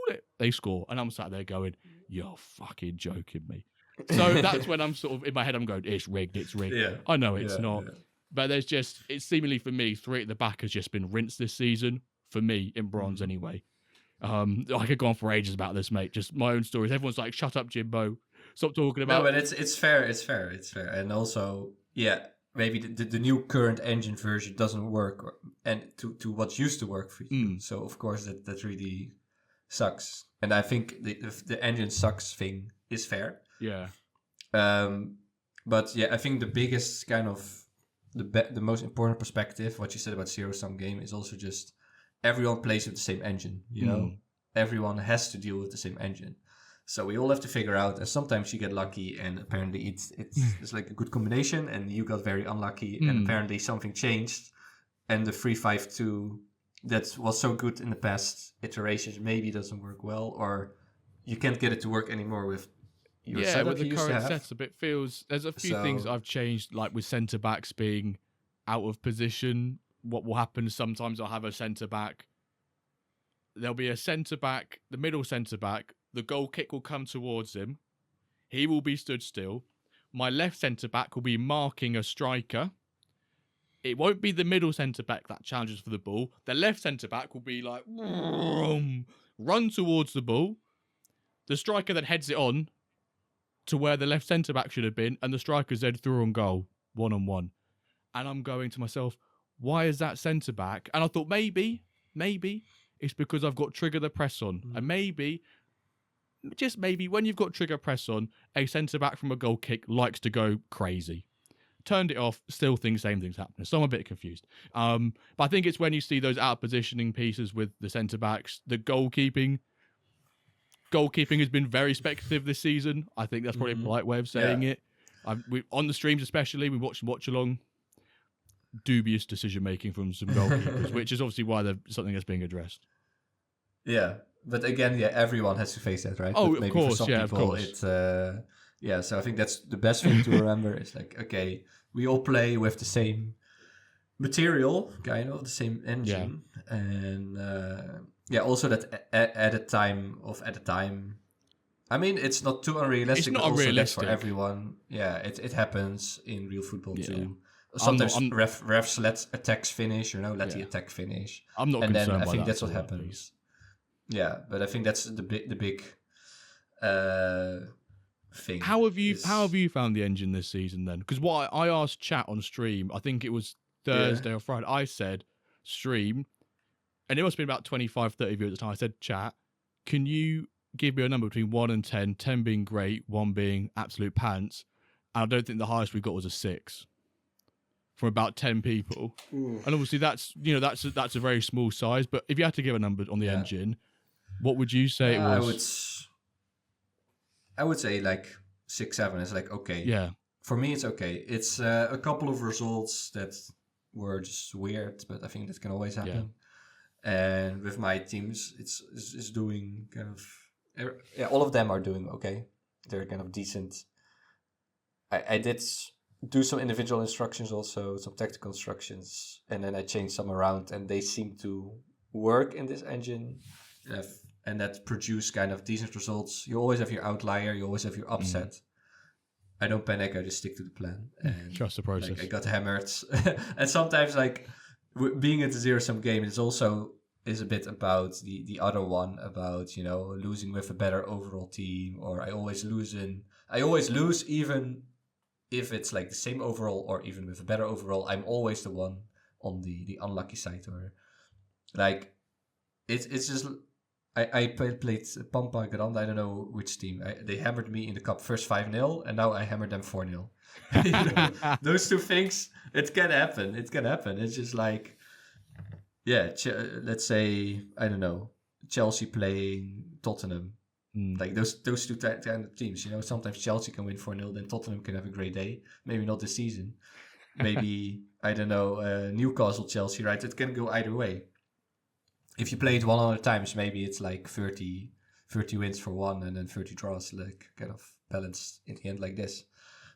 it. They score, and I'm sat there going, you're fucking joking me. So that's when I'm sort of, in my head, I'm going, it's rigged. Yeah. I know it's not. Yeah. But there's just, it's seemingly for me, 3 at the back has just been rinsed this season, for me, in bronze anyway. I could go on for ages about this, mate. Just my own stories. Everyone's like, shut up, Jimbo. Stop talking about... No, but it's fair. And also, maybe the new current engine version doesn't work, and to what used to work for you. So, of course, that really sucks. And I think the engine sucks thing is fair. Yeah. But yeah, I think the biggest kind of the most important perspective, what you said about zero-sum game, is also just everyone plays with the same engine. You know, everyone has to deal with the same engine. So we all have to figure out. And sometimes you get lucky, and apparently it's like a good combination, and you got very unlucky, and apparently something changed, and the 3-5-2 that was so good in the past iterations maybe doesn't work well, or you can't get it to work anymore with your setup with the you used to current have. setup, it feels there's a few things I've changed, like with centre backs being out of position. What will happen sometimes, I'll have a centre back. There'll be a centre back, the middle centre back. The goal kick will come towards him. He will be stood still. My left centre back will be marking a striker. It won't be the middle centre back that challenges for the ball. The left centre back will be like, run towards the ball. The striker then heads it on to where the left centre back should have been, and the striker's then through on goal, 1-on-1. And I'm going to myself, why is that centre back? And I thought maybe it's because I've got trigger the press on. And maybe, just maybe, when you've got trigger press on, a centre back from a goal kick likes to go crazy. Turned it off, still think same thing's happening. So I'm a bit confused. But I think it's when you see those out positioning pieces with the centre backs, the goalkeeping has been very speculative this season. I think that's probably a polite way of saying it. On the streams especially, we watch along. Dubious decision making from some goalkeepers, which is obviously why something that's being addressed. Yeah, but again, everyone has to face that, right? Oh, but maybe of course, for some people, of course. It's so I think that's the best thing to remember. Is like, okay, we all play with the same material, kind of the same engine, and also that at a time. I mean, it's not too unrealistic. It's not but also unrealistic for everyone. Yeah, it happens in real football too. Sometimes refs let attacks finish, let the attack finish. I'm not and concerned then I by think that that's what happens. Yeah, but I think that's the big thing. How have you found the engine this season then? Because what I asked chat on stream, I think it was Thursday or Friday, I said stream, and it must have been about 25, 30 viewers at the time. I said, chat, can you give me a number between 1 and 10, 10 being great, 1 being absolute pants? And I don't think the highest we got was a 6. From about 10 people. Ooh. And obviously that's a very small size, but if you had to give a number on the engine, what would you say it was? I would say like 6, 7 is like okay. Yeah. For me it's okay. It's a couple of results that were just weird, but I think that can always happen. Yeah. And with my teams it's doing kind of all of them are doing okay. They're kind of decent. I did do some individual instructions also, some tactical instructions, and then I changed some around, and they seem to work in this engine, and that produce kind of decent results. You always have your outlier, you always have your upset. I don't panic, I just stick to the plan. And trust the process. Like, I got hammered. And sometimes, like, being at a zero-sum game, it's also is a bit about the other one, about, losing with a better overall team, or I always lose even if it's like the same overall or even with a better overall. I'm always the one on the unlucky side, or like it's just I played Pampa Grande, I don't know which team. They hammered me in the cup first 5-0, and now I hammered them 4-0. Those two things, it can happen. It's just like, let's say, I don't know, Chelsea playing Tottenham. Like those two kind of teams, you know, sometimes Chelsea can win 4-0, then Tottenham can have a great day. Maybe not this season. Maybe, I don't know, Newcastle, Chelsea, right? It can go either way. If you play it 100 times, maybe it's like 30 wins for one and then 30 draws, like kind of balanced in the end like this.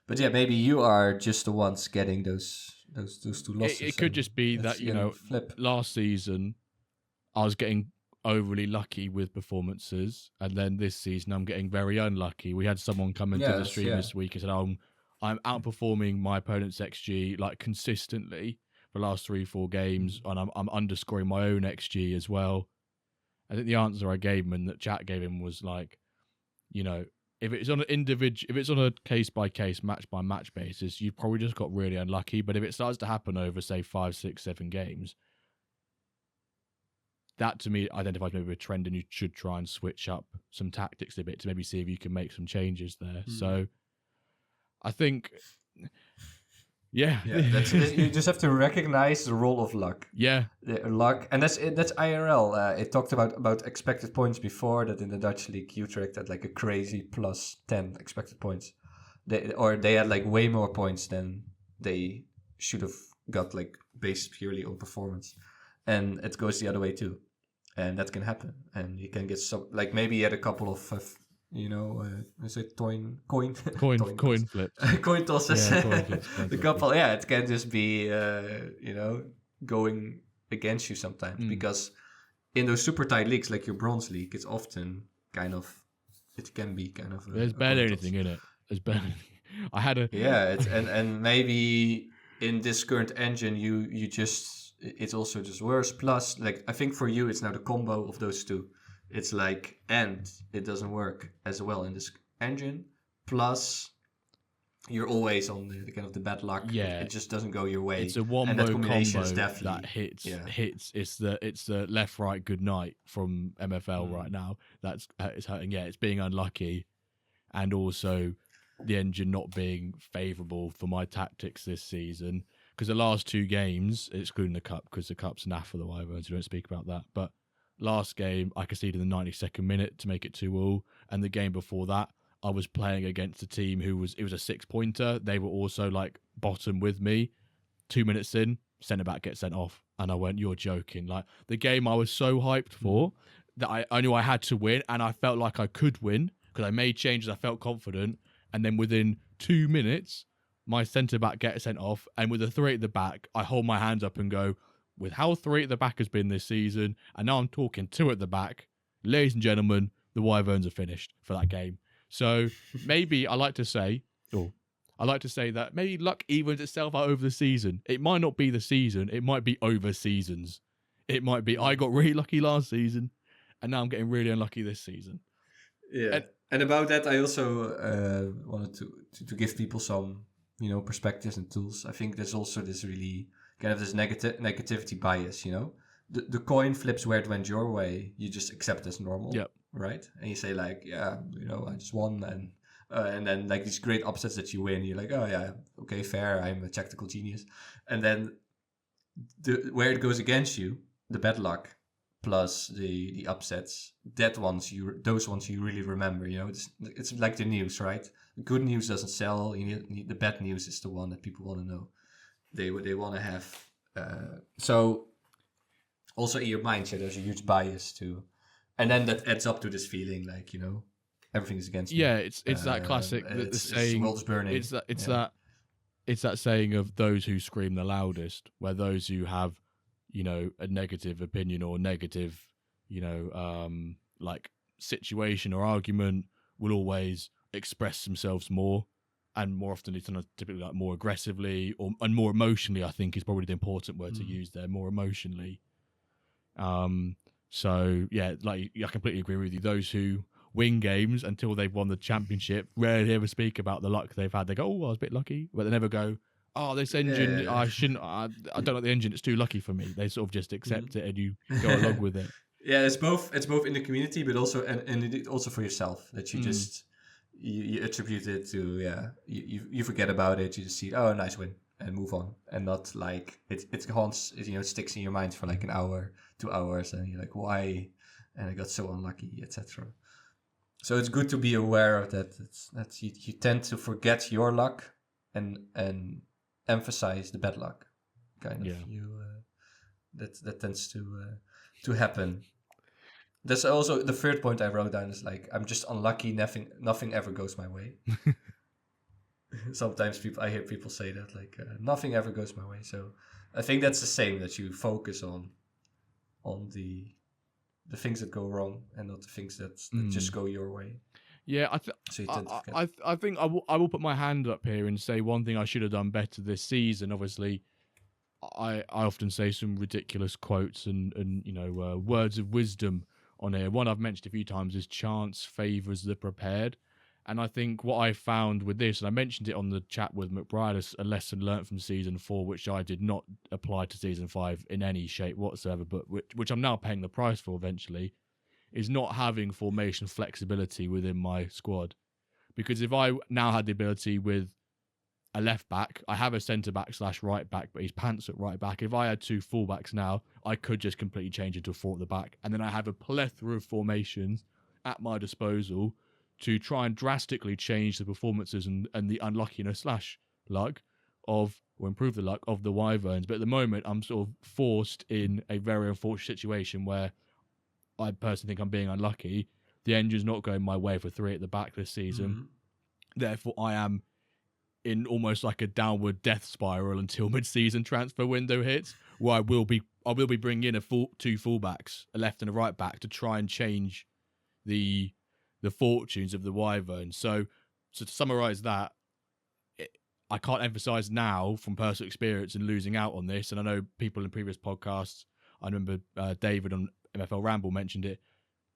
But yeah, maybe you are just the ones getting those two losses. It could just be that, you know, last season I was getting overly lucky with performances, and then this season I'm getting very unlucky. We had someone come into the stream this week and said, I'm outperforming my opponent's XG like consistently for the last 3-4 games, and I'm underscoring my own XG as well. I think the answer I gave him and that chat gave him was like, you know, if it's on a case by case, match by match basis, you probably just got really unlucky. But if it starts to happen over, say, 5, 6, 7 games, that to me identifies maybe a trend, and you should try and switch up some tactics a bit to maybe see if you can make some changes there. So I think, that's you just have to recognize the role of luck. Luck, and that's IRL. It talked about expected points before, that in the Dutch league Utrecht had like a crazy plus 10 expected points. They had like way more points than they should have got, like based purely on performance, and it goes the other way too, and that can happen. And you can get some, like maybe you had a couple of is it coin flips, coin tosses, the couple. Yeah, it can just be going against you sometimes, because in those super tight leagues like your bronze league, it's often it can be kind of there's barely anything in it. There's barely I had a and maybe in this current engine you just, it's also just worse. Plus, like, I think for you it's now the combo of those two. It's like, and it doesn't work as well in this engine. Plus, you're always on the kind of the bad luck. Yeah, it just doesn't go your way. It's a wombo combo that hits. It's the left right good night from MFL right now. It's hurting. Yeah, it's being unlucky, and also the engine not being favourable for my tactics this season. Because the last 2 games, excluding the cup, because the cup's naff for the Wyverns, we don't speak about that, but last game, I conceded in the 92nd minute to make it 2-2, and the game before that, I was playing against a team it was a 6-pointer. They were also like bottom with me. 2 minutes in, centre back gets sent off, and I went, "You're joking!" Like, the game I was so hyped for that I knew I had to win, and I felt like I could win because I made changes. I felt confident, and then within 2 minutes, my centre back gets sent off, and with the 3 at the back, I hold my hands up and go, with how 3 at the back has been this season, and now I'm talking 2 at the back, ladies and gentlemen, the Wyverns are finished for that game. So maybe I like to say that maybe luck evens itself out over the season. It might not be the season, it might be over seasons. It might be, I got really lucky last season, and now I'm getting really unlucky this season. Yeah, and about that, I also wanted to give people some, perspectives and tools. I think there's also this really kind of this negativity bias, The coin flips where it went your way, you just accept as normal, right? And you say like, I just won, and then like these great upsets that you win, you're like, oh yeah, okay, fair, I'm a tactical genius. And then where it goes against you, the bad luck plus the upsets, those ones you really remember, it's like the news, right? The good news doesn't sell, the bad news is the one that people want to know. They want to have. So also in your mindset, there's a huge bias too, and then that adds up to this feeling like everything is against me. Yeah, it's that classic the saying. World's burning. It's that saying of those who scream the loudest, where those who have a negative opinion or negative like situation or argument will always express themselves more. And more often, it's typically like more aggressively and more emotionally, I think is probably the important word to use there, more emotionally. So, yeah, like I completely agree with you. Those who win games until they've won the championship rarely ever speak about the luck they've had. They go, "Oh, I was a bit lucky," but they never go, "Oh, this engine, I don't like the engine, it's too lucky for me." They sort of just accept it and you go along with it. Yeah, it's both in the community, but also and also for yourself, that you just... You attribute it to, you forget about it, you just see, oh, nice win, and move on, and not like it haunts, it sticks in your mind for like an hour, 2 hours, and you're like, why? And I got so unlucky, etc. So it's good to be aware of that. That's you tend to forget your luck and emphasize the bad luck. Kind of that tends to happen. That's also the third point I wrote down is like I'm just unlucky. Nothing ever goes my way. Sometimes I hear people say that like nothing ever goes my way. So I think that's the same, that you focus on the things that go wrong and not the things that just go your way. Yeah, So you tend to forget. I think I will put my hand up here and say one thing I should have done better this season. Obviously, I often say some ridiculous quotes and words of wisdom on here. One I've mentioned a few times is chance favors the prepared. And I think what I found with this, and I mentioned it on the chat with McBride, is a lesson learnt from season 4, which I did not apply to season 5 in any shape whatsoever, but which I'm now paying the price for eventually, is not having formation flexibility within my squad. Because if I now had the ability with a left back, I have a centre back / right back, but he's pants at right back. If I had 2 fullbacks now, I could just completely change it to a 4 at the back. And then I have a plethora of formations at my disposal to try and drastically change the performances and the unluckiness / luck or improve the luck of the Wyverns. But at the moment, I'm sort of forced in a very unfortunate situation where I personally think I'm being unlucky. The engine's not going my way for 3 at the back this season. Mm-hmm. Therefore, I am in almost like a downward death spiral until mid-season transfer window hits, where I will be bringing in 2 fullbacks, a left and a right back, to try and change the fortunes of the Wyverns. So to summarise that, I can't emphasise now from personal experience and losing out on this. And I know people in previous podcasts, I remember David on MFL Ramble mentioned it,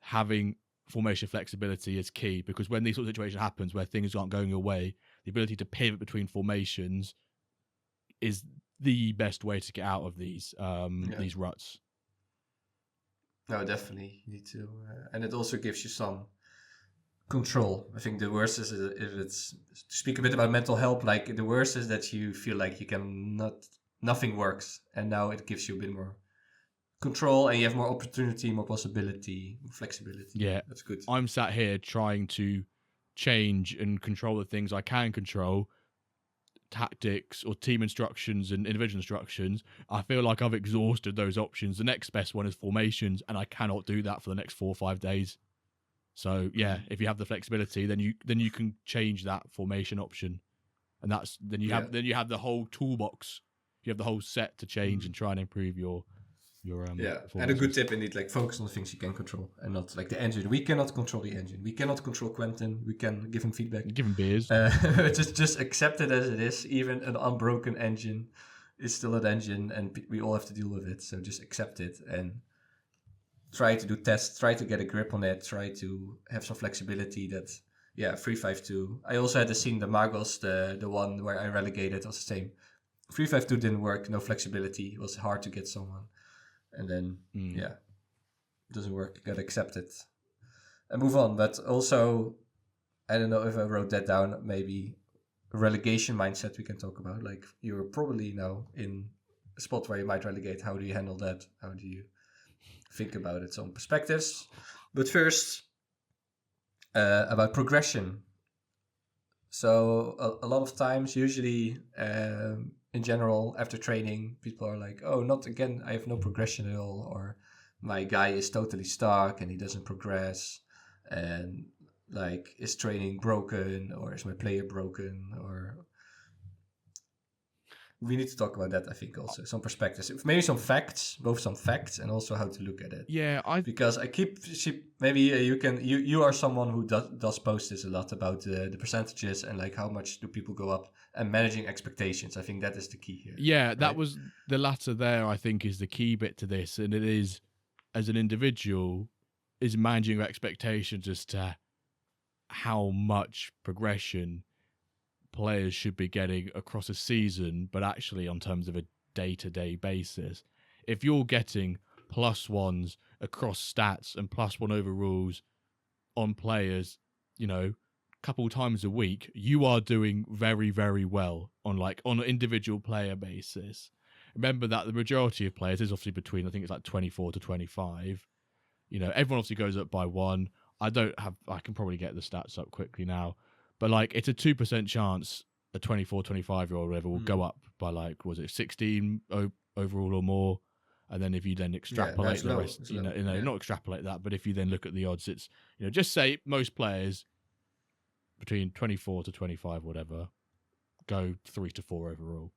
having formation flexibility is key, because when these sort of situation happens where things aren't going your way, the ability to pivot between formations is the best way to get out of these ruts. No, definitely you need to, and it also gives you some control. I think the worst is if it's to speak a bit about mental health. Like the worst is that you feel like nothing works, and now it gives you a bit more control, and you have more opportunity, more possibility, more flexibility. Yeah, that's good. I'm sat here trying to change and control the things I can control, tactics or team instructions and individual instructions. I feel like I've exhausted those options. The next best one is formations, and I cannot do that for the next 4 or 5 days. So yeah, if you have the flexibility, then you can change that formation option, and then you have the whole toolbox. You have the whole set to change and try and improve your and a good tip indeed, like focus on the things you can control and not like the engine. We cannot control the engine. We cannot control Quentin. We can give him feedback, give him beers. Just accept it as it is. Even an unbroken engine is still an engine, and we all have to deal with it. So just accept it and try to do tests. Try to get a grip on it. Try to have some flexibility. 3-5-2. I also had the scene, the Magos, the one where I relegated, was the same. 3-5-2 didn't work. No flexibility. It was hard to get someone. And then, it doesn't work. You gotta accept it and move on. But also, I don't know if I wrote that down. Maybe a relegation mindset we can talk about. Like, you're probably now in a spot where you might relegate. How do you handle that? How do you think about it? Some perspectives. But first, about progression. So a lot of times, usually, in general, after training, people are like, oh, not again, I have no progression at all. Or my guy is totally stuck and he doesn't progress. And like, is training broken, or is my player broken? Or we need to talk about that, I think, also. Some perspectives. Maybe some facts, both some facts and also how to look at it. Yeah, because I maybe you are someone who does post this a lot about the percentages and like how much do people go up and managing expectations. I think that is the key here. Yeah, right? That was the latter there, I think, is the key bit to this. And it is, as an individual, is managing your expectations as to how much progression players should be getting across a season, but actually on terms of a day-to-day basis. If you're getting +1s across stats and +1 overalls on players, a couple times a week, you are doing very, very well on an individual player basis. Remember that the majority of players is obviously between, I think it's like 24 to 25. Everyone obviously goes up by 1. I can probably get the stats up quickly now, but like it's a 2% chance a 24, 25-year-old whatever will go up by like, was it 16 overall or more? And then if you then extrapolate the rest, not extrapolate that, but if you then look at the odds, it's, just say most players between 24 to 25, whatever, go 3 to 4 overall.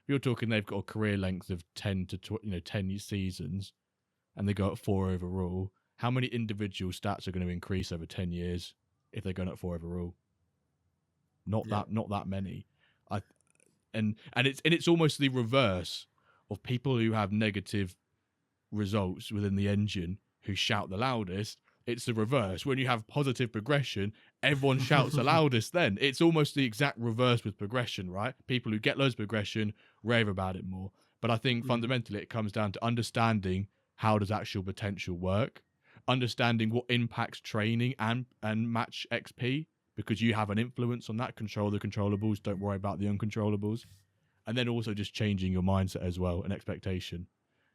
If you're talking they've got a career length of 10 to 10 seasons, and they go at 4 overall, how many individual stats are going to increase over 10 years if they're going at 4 overall? Not that many. And it's almost the reverse of people who have negative results within the engine who shout the loudest. It's the reverse. When you have positive progression, everyone shouts the loudest then. It's almost the exact reverse with progression, right? People who get loads of progression rave about it more. But I think fundamentally it comes down to understanding how does actual potential work, understanding what impacts training and match XP, because you have an influence on that. Control the controllables, don't worry about the uncontrollables. And then also just changing your mindset as well, and expectation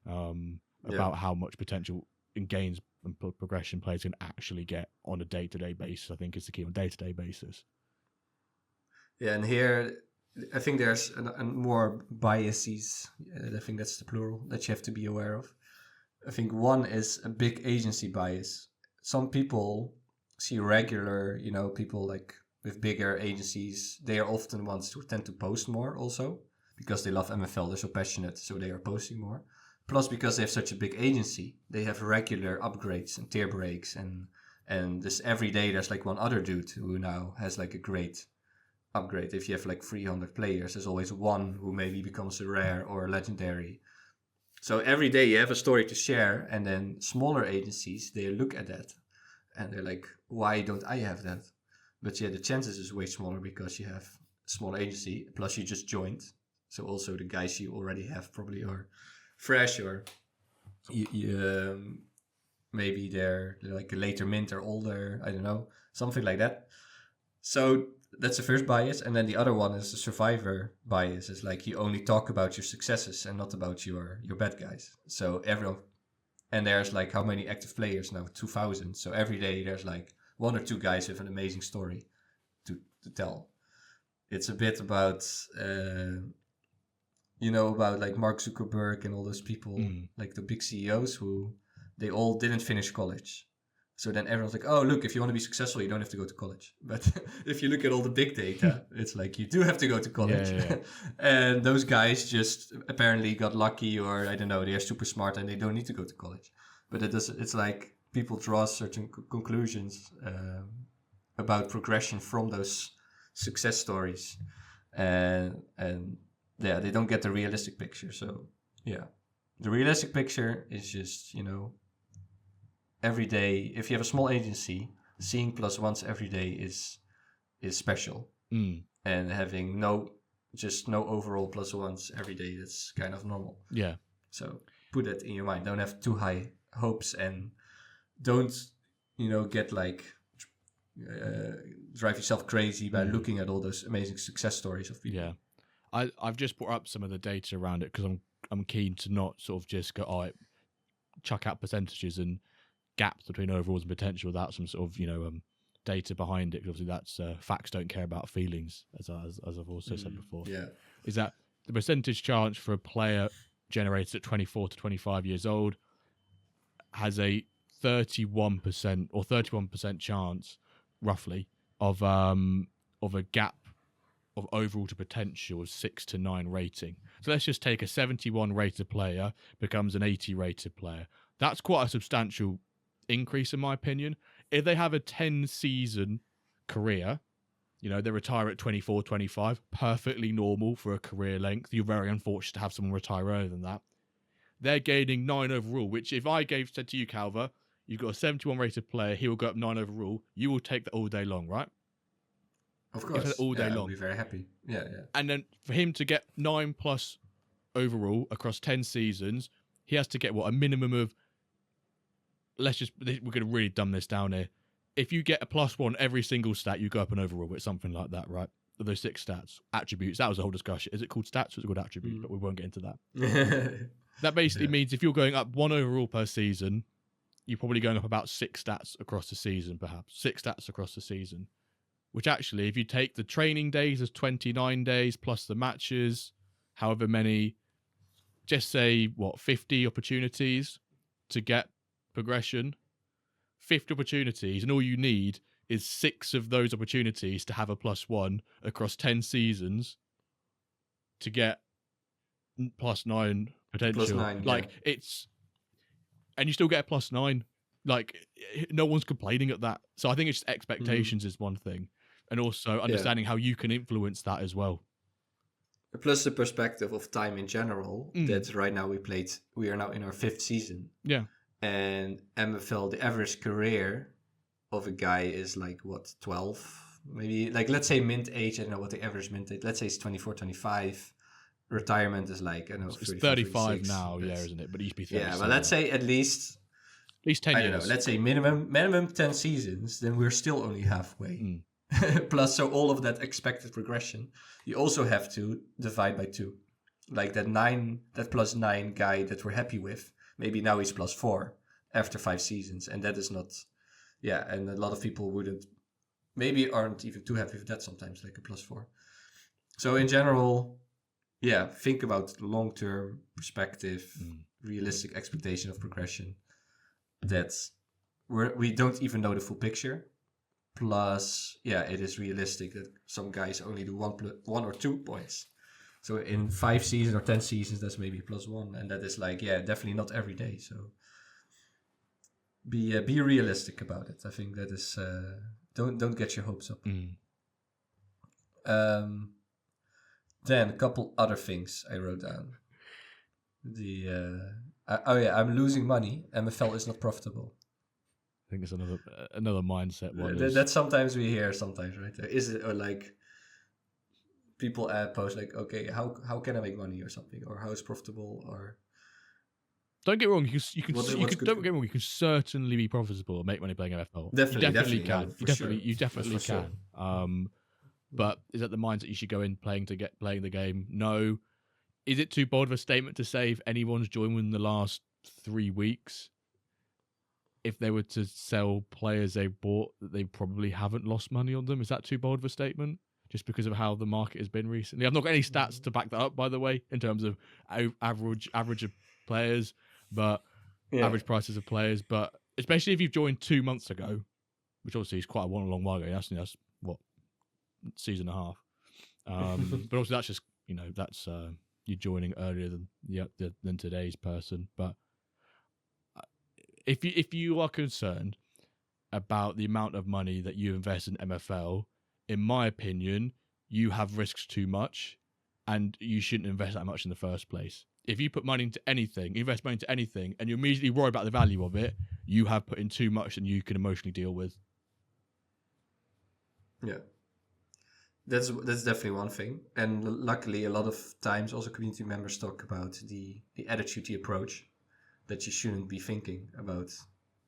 about how much potential and gains and progression players can actually get on a day-to-day basis. I think is the key, on a day-to-day basis. Yeah, and here I think there's more biases. I think that's the plural that you have to be aware of. I think one is a big agency bias. Some people see regular, people like with bigger agencies, they are often ones who tend to post more also because they love MFL, they're so passionate, so they are posting more. Plus, because they have such a big agency, they have regular upgrades and tier breaks, and this every day there's like one other dude who now has like a great upgrade. If you have like 300 players, there's always one who maybe becomes a rare or a legendary. So every day you have a story to share, and then smaller agencies, they look at that and they're like, why don't I have that? But yeah, the chances is way smaller because you have a small agency, plus you just joined. So also the guys you already have probably are fresh, or maybe they're like a later mint or older, I don't know, something like that. So that's the first bias. And then the other one is the survivor bias. It's like you only talk about your successes and not about your bad guys. So everyone, and there's like how many active players now? 2,000. So every day there's like 1 or 2 guys with an amazing story to tell. It's a bit about, about like Mark Zuckerberg and all those people, like the big CEOs who they all didn't finish college. So then everyone's like, oh, look, if you want to be successful, you don't have to go to college. But if you look at all the big data, it's like you do have to go to college. Yeah. And those guys just apparently got lucky, or I don't know, they're super smart and they don't need to go to college. But it's like people draw certain conclusions about progression from those success stories. And they don't get the realistic picture. So, yeah, the realistic picture is just, every day, if you have a small agency, seeing plus once every day is special. And having no overall plus once every day, that's kind of normal. Yeah. So put that in your mind. Don't have too high hopes, and don't, get like drive yourself crazy by looking at all those amazing success stories of people. Yeah. I've just brought up some of the data around it because I'm keen to not sort of just go, chuck out percentages and gaps between overalls and potential without some sort of data behind it, because obviously that's facts don't care about feelings, as I've also said before. Yeah, is that the percentage chance for a player generated at 24 to 25 years old has a 31% or 31% chance roughly of a gap of overall to potential of 6 to 9 rating. So let's just take a 71 rated player becomes an 80 rated player. That's quite a substantial increase in my opinion. If they have a 10 season career, they retire at 24, 25, perfectly normal for a career length. You're very unfortunate to have someone retire earlier than that. They're gaining 9 overall, which if I said to you, Calva, you've got a 71 rated player, he will go up 9 overall, you will take that all day long, right? Of course. All day long. I'll be very happy. Yeah. And then for him to get 9 plus overall across 10 seasons, he has to get a minimum of, we're going to really dumb this down here. If you get a +1 every single stat, you go up an overall with something like that, right? Those 6 stats, attributes, that was a whole discussion. Is it called stats or is it called attributes? But we won't get into that. That basically means if you're going up 1 overall per season, you're probably going up about 6 stats across the season, perhaps 6 stats across the season. Which actually, if you take the training days as 29 days plus the matches, however many, just say 50 opportunities to get progression. 50 opportunities, and all you need is 6 of those opportunities to have a +1 across 10 seasons to get +9 potential. +9, like it's, and you still get a +9. Like no one's complaining at that. So I think it's just expectations is one thing, and also understanding how you can influence that as well. Plus the perspective of time in general. That right now we are now in our 5th season. Yeah. And MFL, the average career of a guy is like, 12? Maybe, like, let's say mint age, I don't know what the average mint age, let's say it's 24, 25. Retirement is like, I don't know, It's 34, 35 36, now, isn't it? But it used to be 37. Yeah, but let's say at least 10 I years. don't know, let's say minimum 10 seasons, then we're still only halfway. Plus, so all of that expected progression, you also have to divide by 2. Like that +9 guy that we're happy with, maybe now he's +4 after 5 seasons, and that is not, and a lot of people aren't even too happy with that sometimes, like a +4. So in general, think about long-term perspective, realistic expectation of progression. That's we don't even know the full picture. Plus, it is realistic that some guys only do 1 or 2 points. So in 5 seasons or 10 seasons, that's maybe +1, and that is like, definitely not every day. So be realistic about it. I think that is don't get your hopes up. Then a couple other things I wrote down. I'm losing money. MFL is not profitable. I think it's another mindset one. That sometimes we hear, right? Is it, or like people post like, okay, how can I make money or something, or how is profitable, or don't get me wrong, you can certainly be profitable and make money playing MFL. Definitely can. You definitely can. Sure. But is that the mindset you should go in playing the game? No. Is it too bold of a statement to say if anyone's joined within the last 3 weeks, if they were to sell players they bought, that they probably haven't lost money on them? Is that too bold of a statement? Just because of how the market has been recently? I've not got any stats to back that up, by the way, in terms of average of players, but average prices of players. But especially if you've joined 2 months ago, which obviously is quite a long while ago. That's what, season and a half. But also that's just, that's you joining earlier than today's person. But if you are concerned about the amount of money that you invest in MFL, in my opinion, you have risked too much, and you shouldn't invest that much in the first place. If you put money into anything, invest money into anything, and you immediately worry about the value of it, you have put in too much than you can emotionally deal with. Yeah. That's definitely one thing. And luckily, a lot of times also community members talk about the attitude, the approach, that you shouldn't be thinking about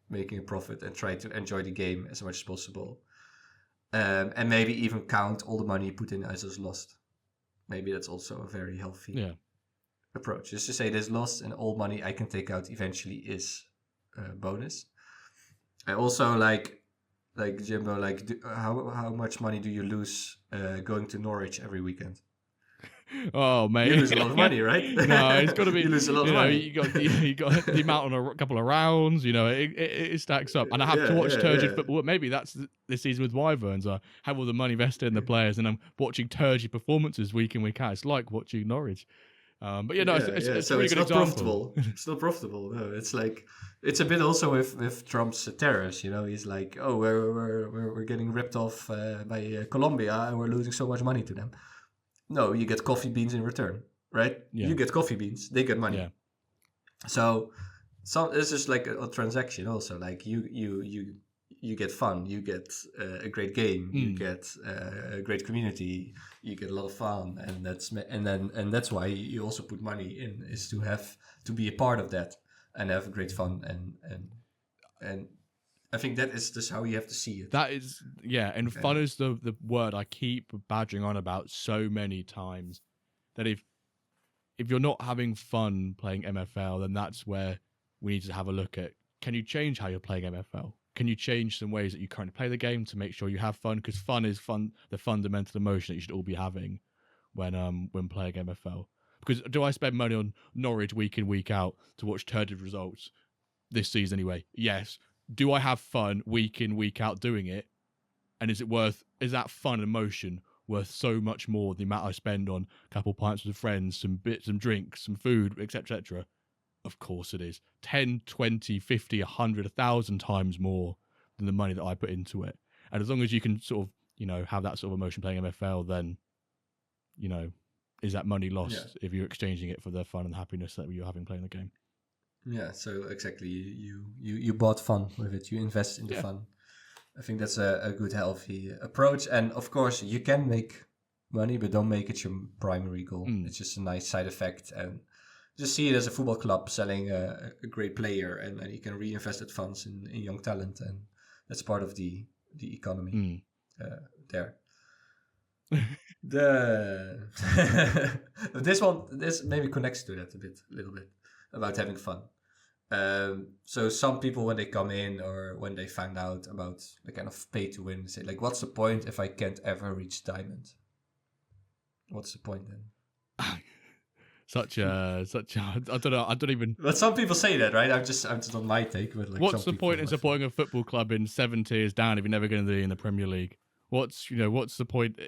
making a profit and try to enjoy the game as much as possible. And maybe even count all the money you put in as lost. Maybe that's also a very healthy approach. Just to say there's lost, and all money I can take out eventually is bonus. I also like Jimbo, how much money do you lose going to Norwich every weekend? Oh, mate. You lose a lot of money, right? No, it's got to be. You lose a lot of money. You got the amount on a couple of rounds. It stacks up. And I have to watch turgid football. Maybe that's this season with Wyverns. I have all the money vested in the players, and I'm watching turgid performances week in, week out. It's like watching Norwich. But it's a really good not example. Profitable. It's not profitable. No, it's like, it's a bit also with Trump's tariffs. He's like, oh, we're getting ripped off by Colombia, and we're losing so much money to them. No, you get coffee beans in return, right? You get coffee beans, they get money. Yeah. So it's just like a transaction also. Like you get fun, you get a great game, you get a great community, you get a lot of fun, and that's why you also put money in, is to be a part of that and have great fun, and I think that is just how you have to see it. That is, and fun is the word I keep badgering on about so many times, that if you're not having fun playing MFL, then that's where we need to have a look at can you change how you're playing MFL? Can you change some ways that you currently play the game to make sure you have fun? Because fun is the fundamental emotion that you should all be having when playing MFL. Because do I spend money on Norwich week in, week out to watch turgid results this season anyway? Yes. Do I have fun week in, week out doing it? And is that fun and emotion worth so much more than the amount I spend on a couple pints with friends, some drinks, some food, etc., etc.? Of course it is. 10, 20, 50, 100, 1,000 times more than the money that I put into it. And as long as you can sort of, have that sort of emotion playing MFL, then, is that money lost if you're exchanging it for the fun and happiness that you're having playing the game? Yeah, so exactly. You bought fun with it. You invest in the fun. I think that's a good, healthy approach. And of course, you can make money, but don't make it your primary goal. It's just a nice side effect. And just see it as a football club selling a great player, and you can reinvest that funds in young talent. And that's part of the economy there. This maybe connects to that a little bit about having fun. So some people, when they come in or when they find out about the kind of pay to win, they say like, what's the point if I can't ever reach diamond? What's the point then? I don't know. I don't even. But some people say that, right? I'm just on my take. But like, what's the point in supporting a football club in 7 tiers down if you're never going to be in the Premier League? What's the point?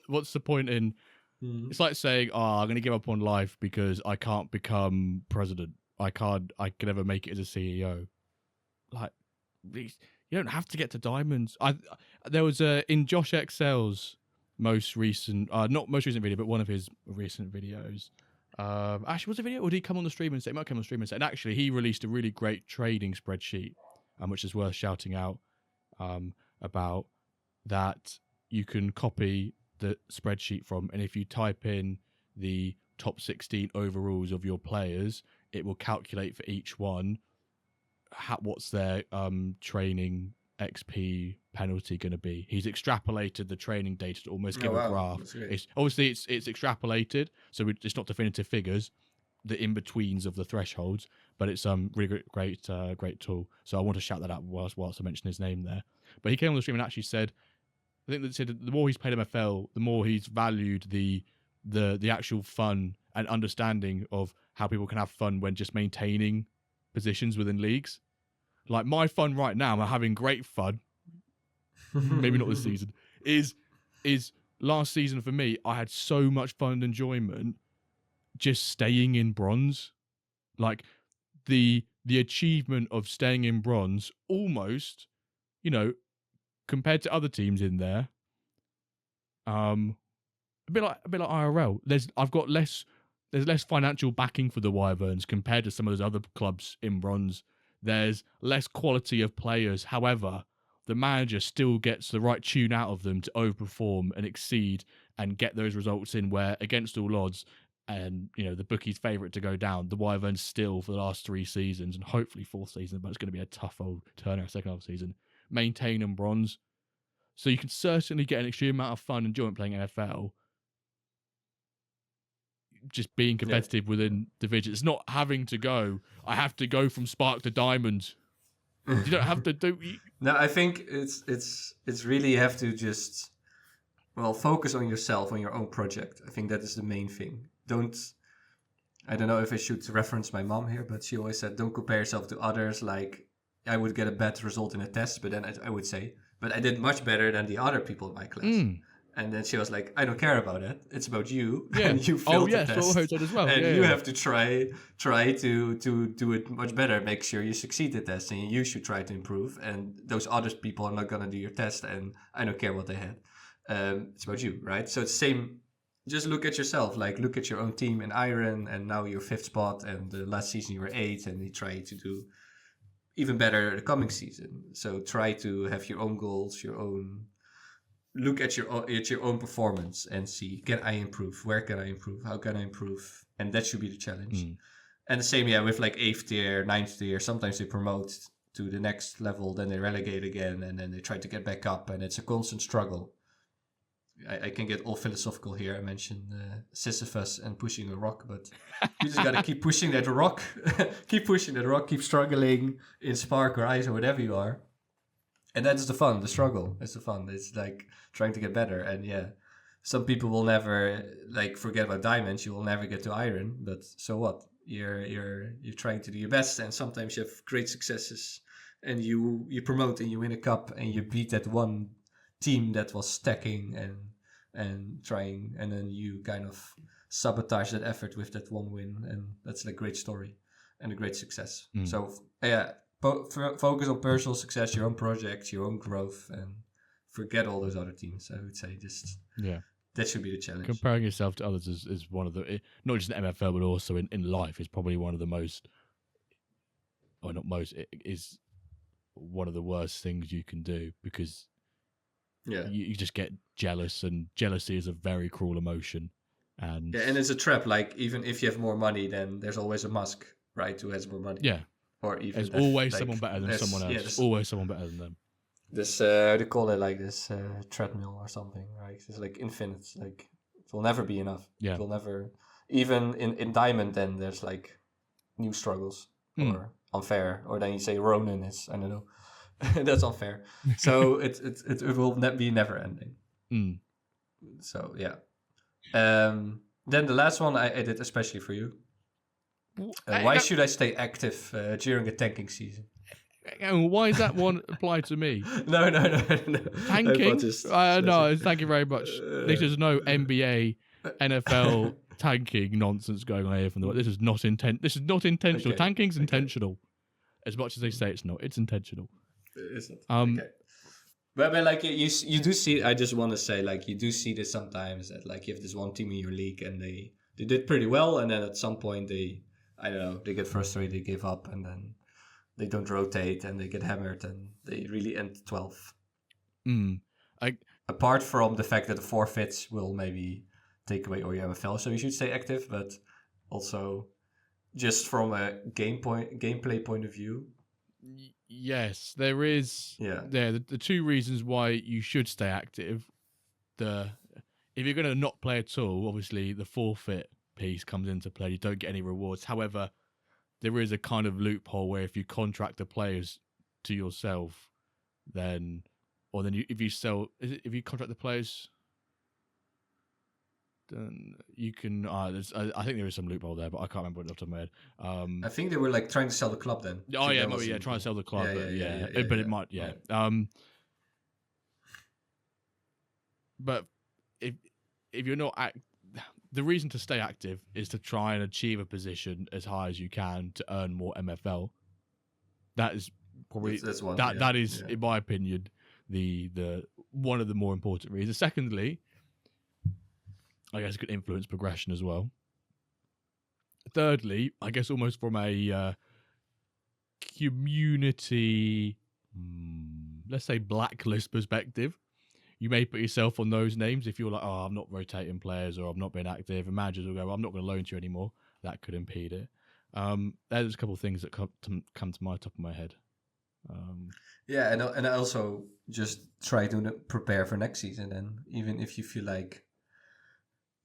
What's the point in? It's like saying, I'm going to give up on life because I can't become president. I can never make it as a CEO. Like, you don't have to get to diamonds. There was in Josh Excel's most recent, not most recent video, but one of his recent videos. Actually, was it a video, or did he come on the stream and say? He might come on the stream and say. And actually, he released a really great trading spreadsheet, which is worth shouting out about. That you can copy the spreadsheet from, and if you type in the top 16 overalls of your players, it will calculate for each one what's their training XP penalty going to be. He's extrapolated the training data to almost give a graph. It's extrapolated, so it's not definitive figures, the in-betweens of the thresholds, but it's really great tool. So I want to shout that out whilst I mention his name there. But he came on the stream and actually said, I think that said the more he's played MFL, the more he's valued the actual fun and understanding of how people can have fun when just maintaining positions within leagues. Like my fun right now, I'm having great fun. Maybe not this season. Is last season for me? I had so much fun and enjoyment just staying in bronze. Like the achievement of staying in bronze, almost, compared to other teams in there, a bit like IRL. There's less financial backing for the Wyverns compared to some of those other clubs in bronze. There's less quality of players. However, the manager still gets the right tune out of them to overperform and exceed and get those results in where, against all odds, and the bookie's favourite to go down, the Wyverns still for the last 3 seasons and hopefully 4th season, but it's going to be a tough old turner second half season, maintain in bronze. So you can certainly get an extreme amount of fun and enjoyment playing NFL, just being competitive within divisions. It's not having to go, I have to go from Spark to Diamond. You don't have to do... No, I think it's really, you have to just, focus on yourself, on your own project. I think that is the main thing. I don't know if I should reference my mom here, but she always said, don't compare yourself to others. Like, I would get a bad result in a test, but then I would say, but I did much better than the other people in my class. And then she was like, I don't care about it. It's about you. Yeah. And you failed the test. So I heard that as well. And you have to try to do it much better. Make sure you succeed the test. And you should try to improve. And those other people are not going to do your test. And I don't care what they had. It's about you, right? So it's the same. Just look at yourself. Like, look at your own team in Iron. And now you're 5th spot. And last season you were 8th. And you try to do even better the coming season. So try to have your own goals, your own... Look at your own performance and see, can I improve? Where can I improve? How can I improve? And that should be the challenge. And the same, with like 8th tier, 9th tier, sometimes they promote to the next level, then they relegate again, and then they try to get back up, and it's a constant struggle. I can get all philosophical here. I mentioned Sisyphus and pushing a rock, but you just gotta keep pushing that rock, keep pushing that rock, keep struggling in Spark or Ice or whatever you are, and that's the fun. The struggle is the fun. It's like trying to get better. And yeah, some people will never like forget about diamonds. You will never get to iron, but so what? You're trying to do your best, and sometimes you have great successes, and you promote and you win a cup, and you beat that one team that was stacking and trying, and then you kind of sabotage that effort with that one win, and that's like a great story and a great success. So yeah, focus on personal success, your own projects, your own growth, and forget all those other teams. I would say just that should be the challenge. Comparing yourself to others is one of the, not just in MFL but also in life, is probably one of the most, or not most, it is one of the worst things you can do, because you just get jealous, and jealousy is a very cruel emotion. And and it's a trap. Like, even if you have more money, then there's always a Musk, right, who has more money. Yeah. Or even there's always someone better than someone else. There's always someone better than them. This how do you call it, like this treadmill or something, right? It's like infinite. Like, it will never be enough. Yeah. It will never, even in Diamond, then there's like new struggles or unfair, or then you say Ronin is, I don't know. That's unfair. So it will be never ending. So yeah. Then the last one I did especially for you. Why should I stay active during a tanking season? Why is that one applied to me? No. Tanking? No, thank you very much. This is no NBA, NFL tanking nonsense going on here from the. This is not intentional. Okay. Tanking's intentional. As much as they say it's not, it's intentional. Is it? Okay. But like you do see. I just want to say, like, you do see this sometimes, that like you have this one team in your league and they did pretty well, and then at some point they get frustrated, they give up, and then they don't rotate and they get hammered and they really end 12th. Apart from the fact that the forfeits will maybe take away all your MFL, so you should stay active, but also just from a gameplay point of view. Yes, there is. Yeah, the two reasons why you should stay active. If you're going to not play at all, obviously the forfeit piece comes into play. You don't get any rewards. However, there is a kind of loophole where if you contract the players to yourself, if you contract the players, then you can. I think there is some loophole there, but I can't remember it off the top of my head. I think they were like trying to sell the club then. Oh yeah, maybe trying to sell the club. It might. Right. But if you're not the reason to stay active is to try and achieve a position as high as you can to earn more MFL. That is probably that's one, that is, in my opinion, the one of the more important reasons. Secondly, I guess it could influence progression as well. Thirdly, I guess almost from a community, let's say blacklist perspective, you may put yourself on those names if you're like, oh, I'm not rotating players or I'm not being active, and managers will go, I'm not going to loan to you anymore. That could impede it. There's a couple of things that come to my top of my head. And I also just try to prepare for next season, and even if you feel like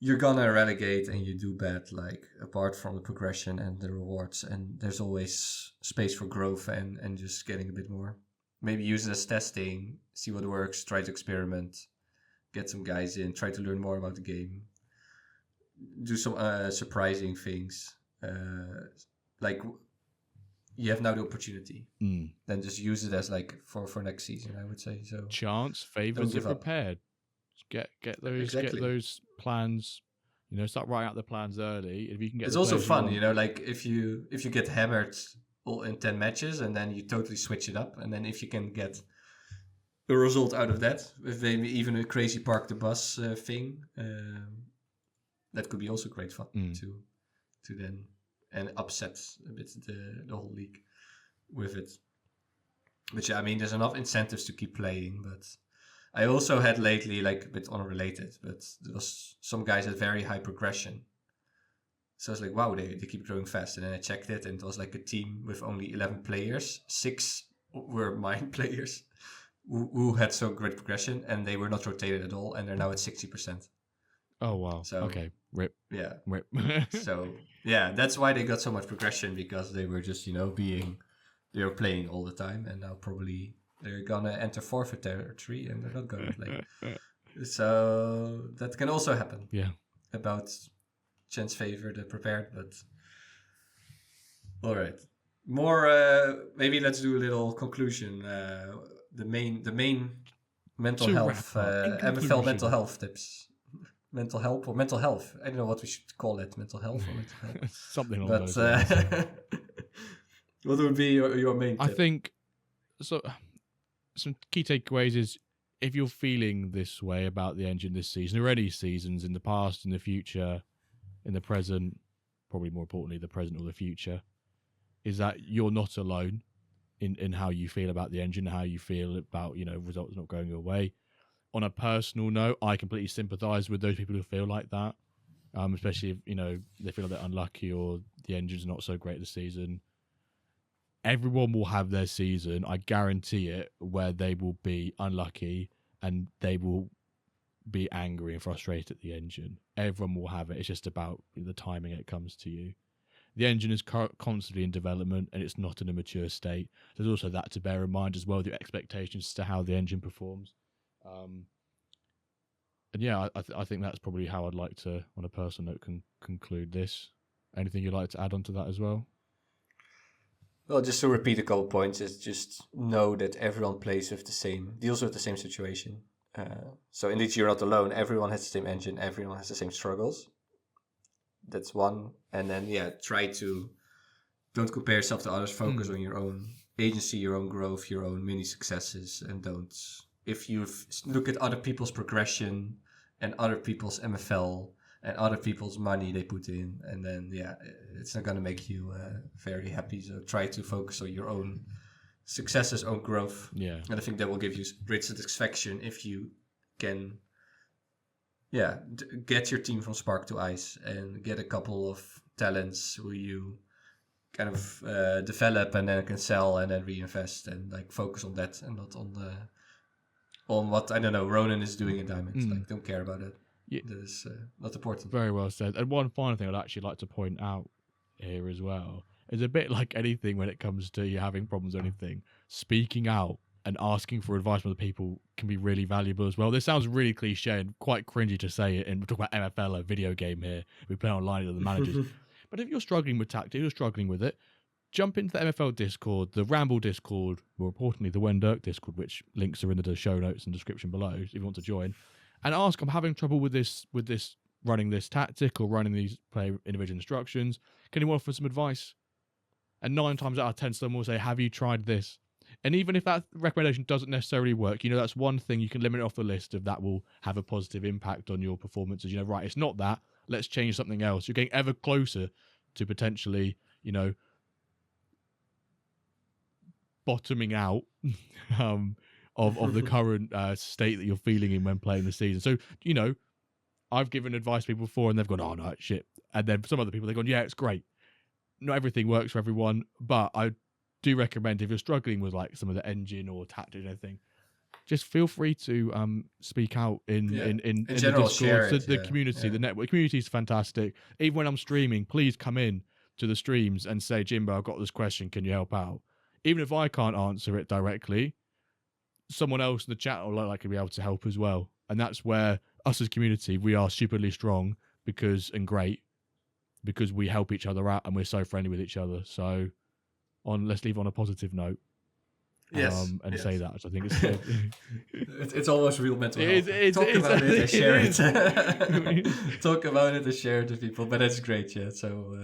you're gonna relegate and you do bad, like, apart from the progression and the rewards, and there's always space for growth and just getting a bit more. Maybe use it as testing, see what works, try to experiment, get some guys in, try to learn more about the game, do some surprising things. Like, you have now the opportunity. Then just use it as like for next season, I would say. So chance favors the prepared. Get those plans. Start writing out the plans early. If you can get, it's also fun. Like if you get hammered all in 10 matches and then you totally switch it up, and then if you can get a result out of that, with maybe even a crazy park the bus thing, that could be also great fun to then and upset a bit the whole league with it. Which, I mean, there's enough incentives to keep playing, but I also had lately, like, a bit unrelated, but there was some guys at very high progression. So I was like, wow, they keep growing fast. And then I checked it, and it was like a team with only 11 players. 6 were mine players. who had so great progression, and they were not rotated at all, and they're now at 60%. Oh wow. So Okay. Rip. yeah, Rip. so yeah, that's why they got so much progression, because they were just they were playing all the time, and now probably they're gonna enter forfeit territory and they're not gonna play. So that can also happen. Yeah. About chance favor the prepared, but all right. More. Maybe let's do a little conclusion. The main mental To health wrap up, in MFL conclusion. mental health tips. Mental help or mental health. I don't know what we should call it. Mental health or mental health. Something along But those lines. what would be your main tip? I think so. Some key takeaways is if you're feeling this way about the engine this season, or any seasons in the past, in the future, in the present, probably more importantly, the present or the future, is that you're not alone in how you feel about the engine, how you feel about, results not going your way. On a personal note, I completely sympathise with those people who feel like that, especially if, they feel a bit unlucky or the engine's not so great this season. Everyone will have their season, I guarantee it, where they will be unlucky and they will be angry and frustrated at the engine. Everyone will have it. It's just about the timing it comes to you. The engine is constantly in development and it's not in a mature state. There's also that to bear in mind as well, the expectations as to how the engine performs. And yeah, I think that's probably how I'd like to, on a personal note, conclude this. Anything you'd like to add on to that as well? Well, just to repeat a couple points, is just know that everyone deals with the same situation. So indeed, you're not alone. Everyone has the same engine. Everyone has the same struggles. That's one. And then, don't compare yourself to others. Focus on your own agency, your own growth, your own mini successes. And if you look at other people's progression and other people's MFL and other people's money they put in, and then, it's not going to make you very happy. So try to focus on your own successes, own growth. Yeah. And I think that will give you great satisfaction if you can, get your team from spark to ice and get a couple of talents who you kind of develop and then can sell and then reinvest and focus on that and not on what, I don't know, Ronan is doing in Diamonds. Don't care about it. Yeah. That is not important. Very well said. And one final thing I'd actually like to point out here as well is a bit like anything when it comes to you having problems or anything, speaking out and asking for advice from other people can be really valuable as well. This sounds really cliche and quite cringy to say it, and we're talking about MFL, a video game here. We play online with the managers. But if you're struggling with tactics, you're struggling with it, jump into the MFL Discord, the Ramble Discord, more importantly, the WenDirk Discord, which links are in the show notes and description below if you want to join, and ask, I'm having trouble with this running this tactic or running these play individual instructions. Can you offer some advice? And 9 times out of 10, someone will say, have you tried this? And even if that recommendation doesn't necessarily work, that's one thing you can eliminate off the list of that will have a positive impact on your performances. Right, it's not that. Let's change something else. You're getting ever closer to potentially, bottoming out of the current state that you're feeling in when playing the season. So, I've given advice to people before and they've gone, oh, no, shit. And then some other people, they've gone, yeah, it's great. Not everything works for everyone, but I do recommend if you're struggling with some of the engine or tactics or anything, just feel free to speak out in general, the Discord, the community, yeah. The network. The community is fantastic. Even when I'm streaming, please come in to the streams and say, Jimbo, I've got this question. Can you help out? Even if I can't answer it directly, someone else in the chat will likely be able to help as well. And that's where us as a community, we are stupidly strong and great because we help each other out and we're so friendly with each other. So let's leave on a positive note. Yes. Say that. I think it's good. It's almost real mental health. Talk about it and share it. Talk about it and share it with people. But that's great, yeah. So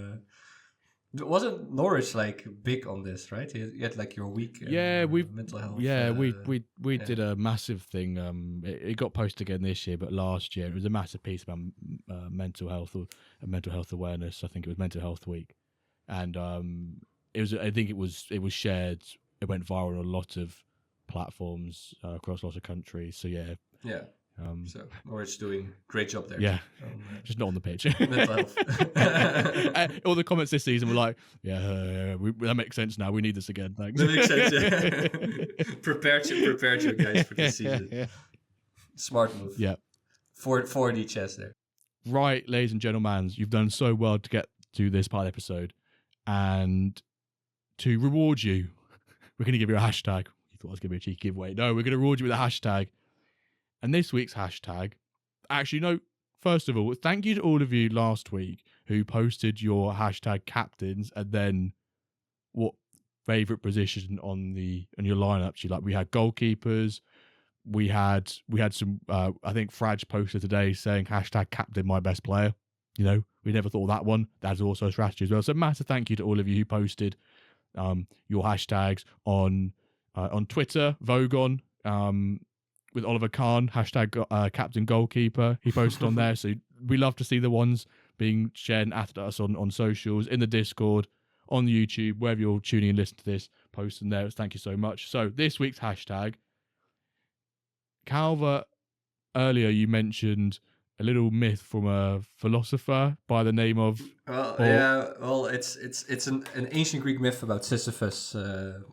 wasn't Norwich big on this, right? You had your week. Mental health. Yeah, we did a massive thing. It got posted again this year, but last year it was a massive piece about mental health or mental health awareness. I think it was Mental Health Week, and it was. I think it was shared. It went viral on a lot of platforms across lots of countries. So yeah. So Norwich doing great job there. Yeah, just not on the pitch. Mental health. All the comments this season were like, "Yeah, that makes sense now. We need this again. Thanks." That makes sense. Yeah. prepare you guys for this season. Yeah. Smart move. Yeah. 4D chess there. Right, ladies and gentlemen, you've done so well to get to this part of the episode, and to reward you, we're going to give you a hashtag. You thought I was going to be a cheeky giveaway. No, we're going to reward you with a hashtag. And this week's hashtag, actually, no, first of all, thank you to all of you last week who posted your hashtag captains and then what favourite position on your lineups you like. We had goalkeepers. We had some, I think Fraj posted today saying hashtag captain my best player. You know, we never thought of that one. That's also a strategy as well. So massive thank you to all of you who posted your hashtags on Twitter, Vogon, with Oliver Kahn, hashtag captain goalkeeper. He posted on there. So we love to see the ones being shared and at us on socials, in the Discord, on the YouTube, wherever you're tuning and listening to this, post in there. Thank you so much. So this week's hashtag, Calva, earlier you mentioned a little myth from a philosopher by the name of... It's an ancient Greek myth about Sisyphus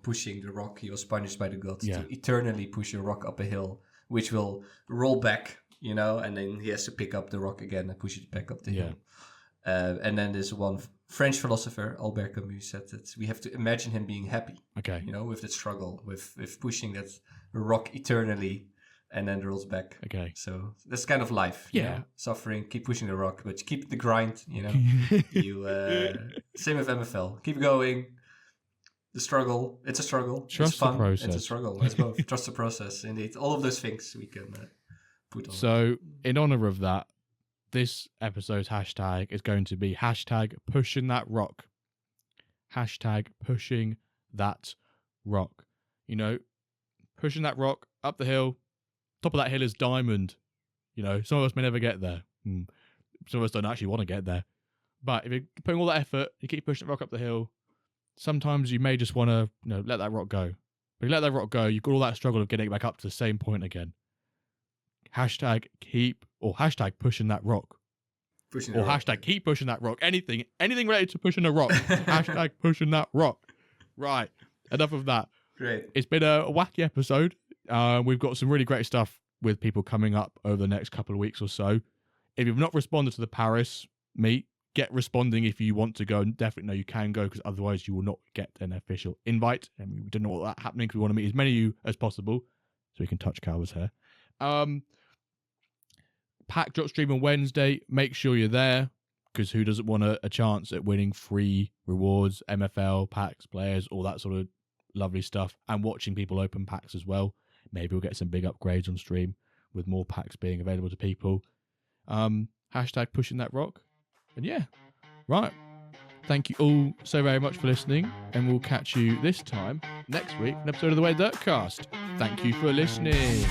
pushing the rock. He was punished by the gods to eternally push a rock up a hill, which will roll back, you know, and then he has to pick up the rock again and push it back up the hill. And then there's one French philosopher, Albert Camus, said that we have to imagine him being happy, you know, with that struggle, with pushing that rock eternally, and then rolls back. Okay. So that's kind of life. Yeah. You know? Suffering, keep pushing the rock, but keep the grind, you know. Same with MFL. Keep going. The struggle. It's a struggle. Trust it's fun. The process. It's a struggle. It's both. Trust the process, indeed. All of those things we can put on. So, in honor of that, this episode's hashtag is going to be hashtag pushing that rock. Hashtag pushing that rock. You know, pushing that rock up the hill. Top of that hill is diamond. You know, some of us may never get there. Some of us don't actually want to get there. But if you're putting all that effort, you keep pushing the rock up the hill, sometimes you may just want to, let that rock go. But if you let that rock go, you've got all that struggle of getting it back up to the same point again. Hashtag pushing that rock. Hashtag keep pushing that rock. Anything related to pushing a rock. Hashtag pushing that rock. Right. Enough of that. Great. It's been a wacky episode. We've got some really great stuff with people coming up over the next couple of weeks or so. If you've not responded to the Paris meet, get responding if you want to go, and definitely know you can go, because otherwise you will not get an official invite. And we don't know what that's happening, because we want to meet as many of you as possible so we can touch Calva's hair. Pack drop stream on Wednesday. Make sure you're there, because who doesn't want a chance at winning free rewards, MFL, packs, players, all that sort of lovely stuff, and watching people open packs as well. Maybe we'll get some big upgrades on stream with more packs being available to people. Hashtag pushing that rock. And yeah, right. Thank you all so very much for listening, and we'll catch you this time next week, an episode of the WenDirkCast. Thank you for listening.